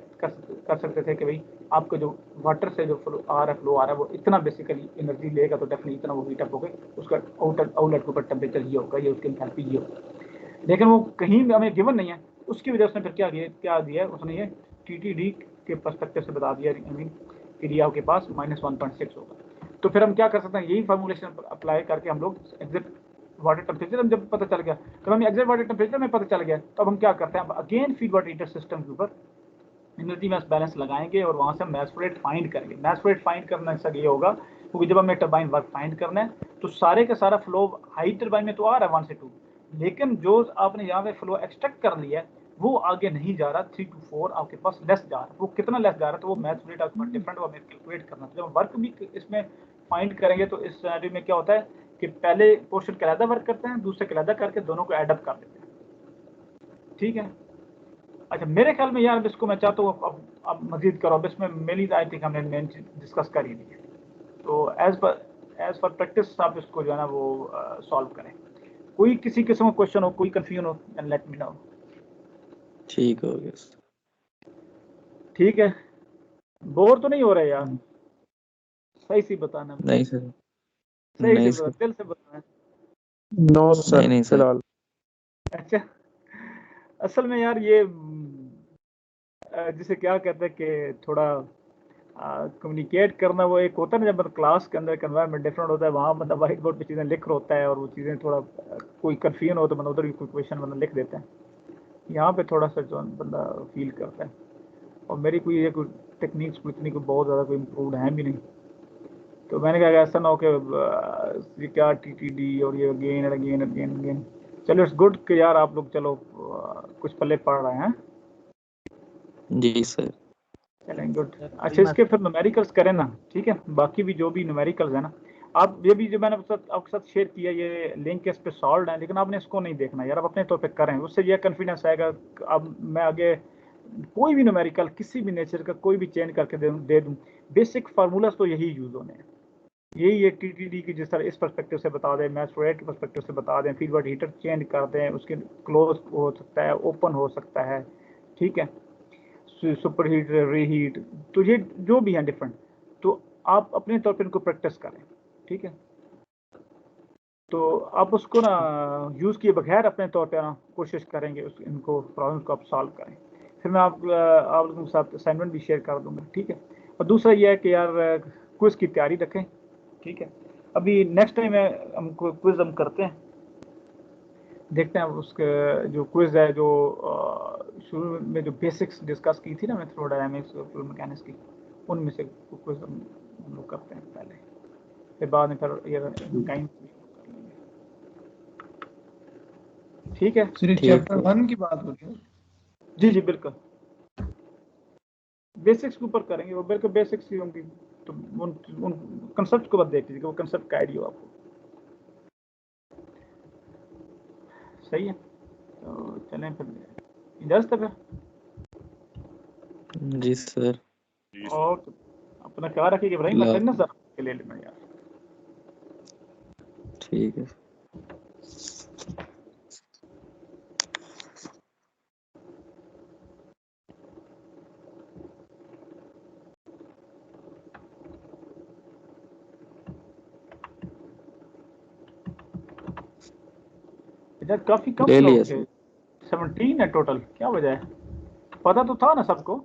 कर सकते थे कि भाई आपका जो वाटर से जो फ्लो आ रहा है वो इतना बेसिकली एनर्जी लेगा, तो डेफिनेटली इतना वो हीट अप होगा, उसका आउटलेट के ऊपर टेम्परेचर ये होगा, ये उसकी एंथैल्पी ये होगा। लेकिन वो कहीं भी हमें गिवन नहीं है, उसकी वजह से फिर क्या दिया उसने, ये टी टी डी के पर्सपेक्टिव से बता दिया कि डी आपके पास -1.6 होगा। तो फिर हम क्या कर सकते हैं, यही फार्मूलेशन अप्लाई करके हम लोग एग्जिट वाटर टेम्परेचर हम जब पता चल गया, तो हमें एग्जिट वाटर टेम्परेचर में पता चल गया, तब हम क्या करते हैं, again feed water heater system के ऊपर एनर्जी मैच बैलेंस लगाएंगे और वहाँ से मैच फ्लो रेट फाइंड करेंगे। मैच फ्लो रेट फाइंड करने से ये होगा, क्योंकि जब हमें टरबाइन वर्क फाइंड करना है तो सारे का सारा फ्लो हाई टरबाइन में तो आ रहा है 1 से 2, लेकिन जो आपने यहाँ पे फ्लो एक्सट्रैक्ट कर लिया है वो आगे नहीं जा रहा, 3 to 4 आपके पास लेस जा रहा है। वो कितना लेस जा रहा है, तो वो मैच फ्लो रेट आपके पास डिफरेंट वो हमें कैलकुलेट करना है। जब वर्क भी इसमें फाइंड करेंगे तो इस सिनेरियो में क्या होता है कि पहले पोर्शन का अलग वर्क करते हैं, दूसरे का अलग करके दोनों को एडअप कर देते हैं। ठीक है। अच्छा, मेरे ख्याल में यार अब इसको मैं चाहता हूँ अब मजीद करो, अब इसमें मेनली आई थिंक हमने मेन चीज डिस्कस कर ही दी है, तो एज पर प्रैक्टिस आप इसको जो है ना वो सॉल्व करें। कोई किसी किस्म का क्वेश्चन हो, कोई कंफ्यूजन हो, एंड लेट मी नो। ठीक हो गया। ठीक है, बोर तो नहीं हो रहे यार, सही सी बताना, नहीं सर, सही नहीं से सर, दिल से बताना। नो सर नहीं सर। फिलहाल। अच्छा, असल में यार ये जिसे क्या कहते हैं कि थोड़ा कम्युनिकेट करना, वो एक होता है ना जब मतलब क्लास के अंदर एनवायरनमेंट डिफरेंट होता है, वहाँ मतलब व्हाइट बोर्ड पे चीज़ें लिख रहा होता है और वो चीज़ें थोड़ा कोई कन्फ्यूजन हो तो मतलब उधर भी कोई क्वेश्चन मतलब लिख देते हैं, यहाँ पे थोड़ा सा जो बंदा फील करता है। और मेरी कोई ये कोई टेक्निक्स इतनी कोई बहुत ज़्यादा कोई इम्प्रूवड है भी नहीं, तो मैंने कहा कि ऐसा ना हो कि क्या टी टी डी और ये again and again again again. चलो इट्स गुड कि यार आप लोग चलो कुछ पल्ले पढ़ रहे हैं। जी सर। चलेंगे, गुड। अच्छा, इसके फिर न्यूमेरिकल्स करें ना, ठीक है, बाकी भी जो भी न्यूमेरिकल्स है ना, आप ये भी जो मैंने आपके साथ शेयर किया, ये लिंक इस पे सॉल्व है, लेकिन आपने इसको नहीं देखना यार, आप अपने तौर पे करें, उससे ये कॉन्फिडेंस आएगा। अब मैं आगे कोई भी न्यूमेरिकल किसी भी नेचर का कोई भी चेंज करके दे दूँ, बेसिक फार्मूलाज तो यही यूज होने हैं, यही एक टीटीडी की जिस तरह इस पर्सपेक्टिव से बता दें, मैच फ्लो रेट के पर्सपेक्टिव से बता दें, फीड वाटर हीटर चेंज कर दें, उसके क्लोज हो सकता है, ओपन हो सकता है, ठीक है, सुपर हीट, रीहीट, तो ये जो भी हैं डिफरेंट, तो आप अपने तौर पर इनको प्रैक्टिस करें, ठीक है। तो आप उसको ना यूज़ किए बगैर अपने तौर पर ना कोशिश करेंगे इनको प्रॉब्लम को आप सॉल्व करें, फिर मैं आप लोगों के साथ असाइनमेंट भी शेयर कर दूंगा, ठीक है। और दूसरा ये है कि यार क्विज़ की तैयारी रखें, ठीक है। अभी नेक्स्ट टाइम हम क्विज़ हम करते हैं, देखते हैं उसके जो क्विज़ है, जो शुरू में जो बेसिक्स डिस्कस की थी ना मैं, थर्मोडायनामिक्स और फ्लूइड मैकेनिक्स की, उनमें से क्विज़ हम लोग करते हैं पहले, फिर बाद में फिर ये टाइम, ठीक है। सिर्फ चैप्टर 1 की बात हो रही है। जी जी बिल्कुल, बेसिक्स के ऊपर करेंगे, वो बिल्कुल बेसिक्स ही होंगी, तो उन कंसेप्ट को बस देख लीजिए, वो कंसेप्ट का आइडिया आपको, सही है। तो चलें फिर, इजाज़त है फिर। जी सर। और अपना ख्याल रखिए भाई, मैं अटेंडेंस ज़रा ले लेना यार। ठीक है। इधर काफ़ी कम ले लोग लिया थे, सर। 17 है टोटल, क्या वजह है, पता तो था ना सबको।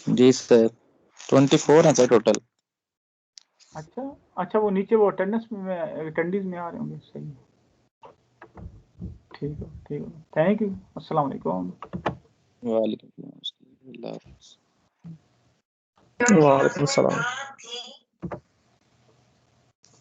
जी सर, 24 है सर टोटल। अच्छा वो नीचे वो अटेंडेंस में अटेंडीज में आ रहे होंगे, सही है। ठीक है, थैंक यू, अस्सलाम वालेकुम। वालेकुम अस्सलाम। वालेकुम सलाम।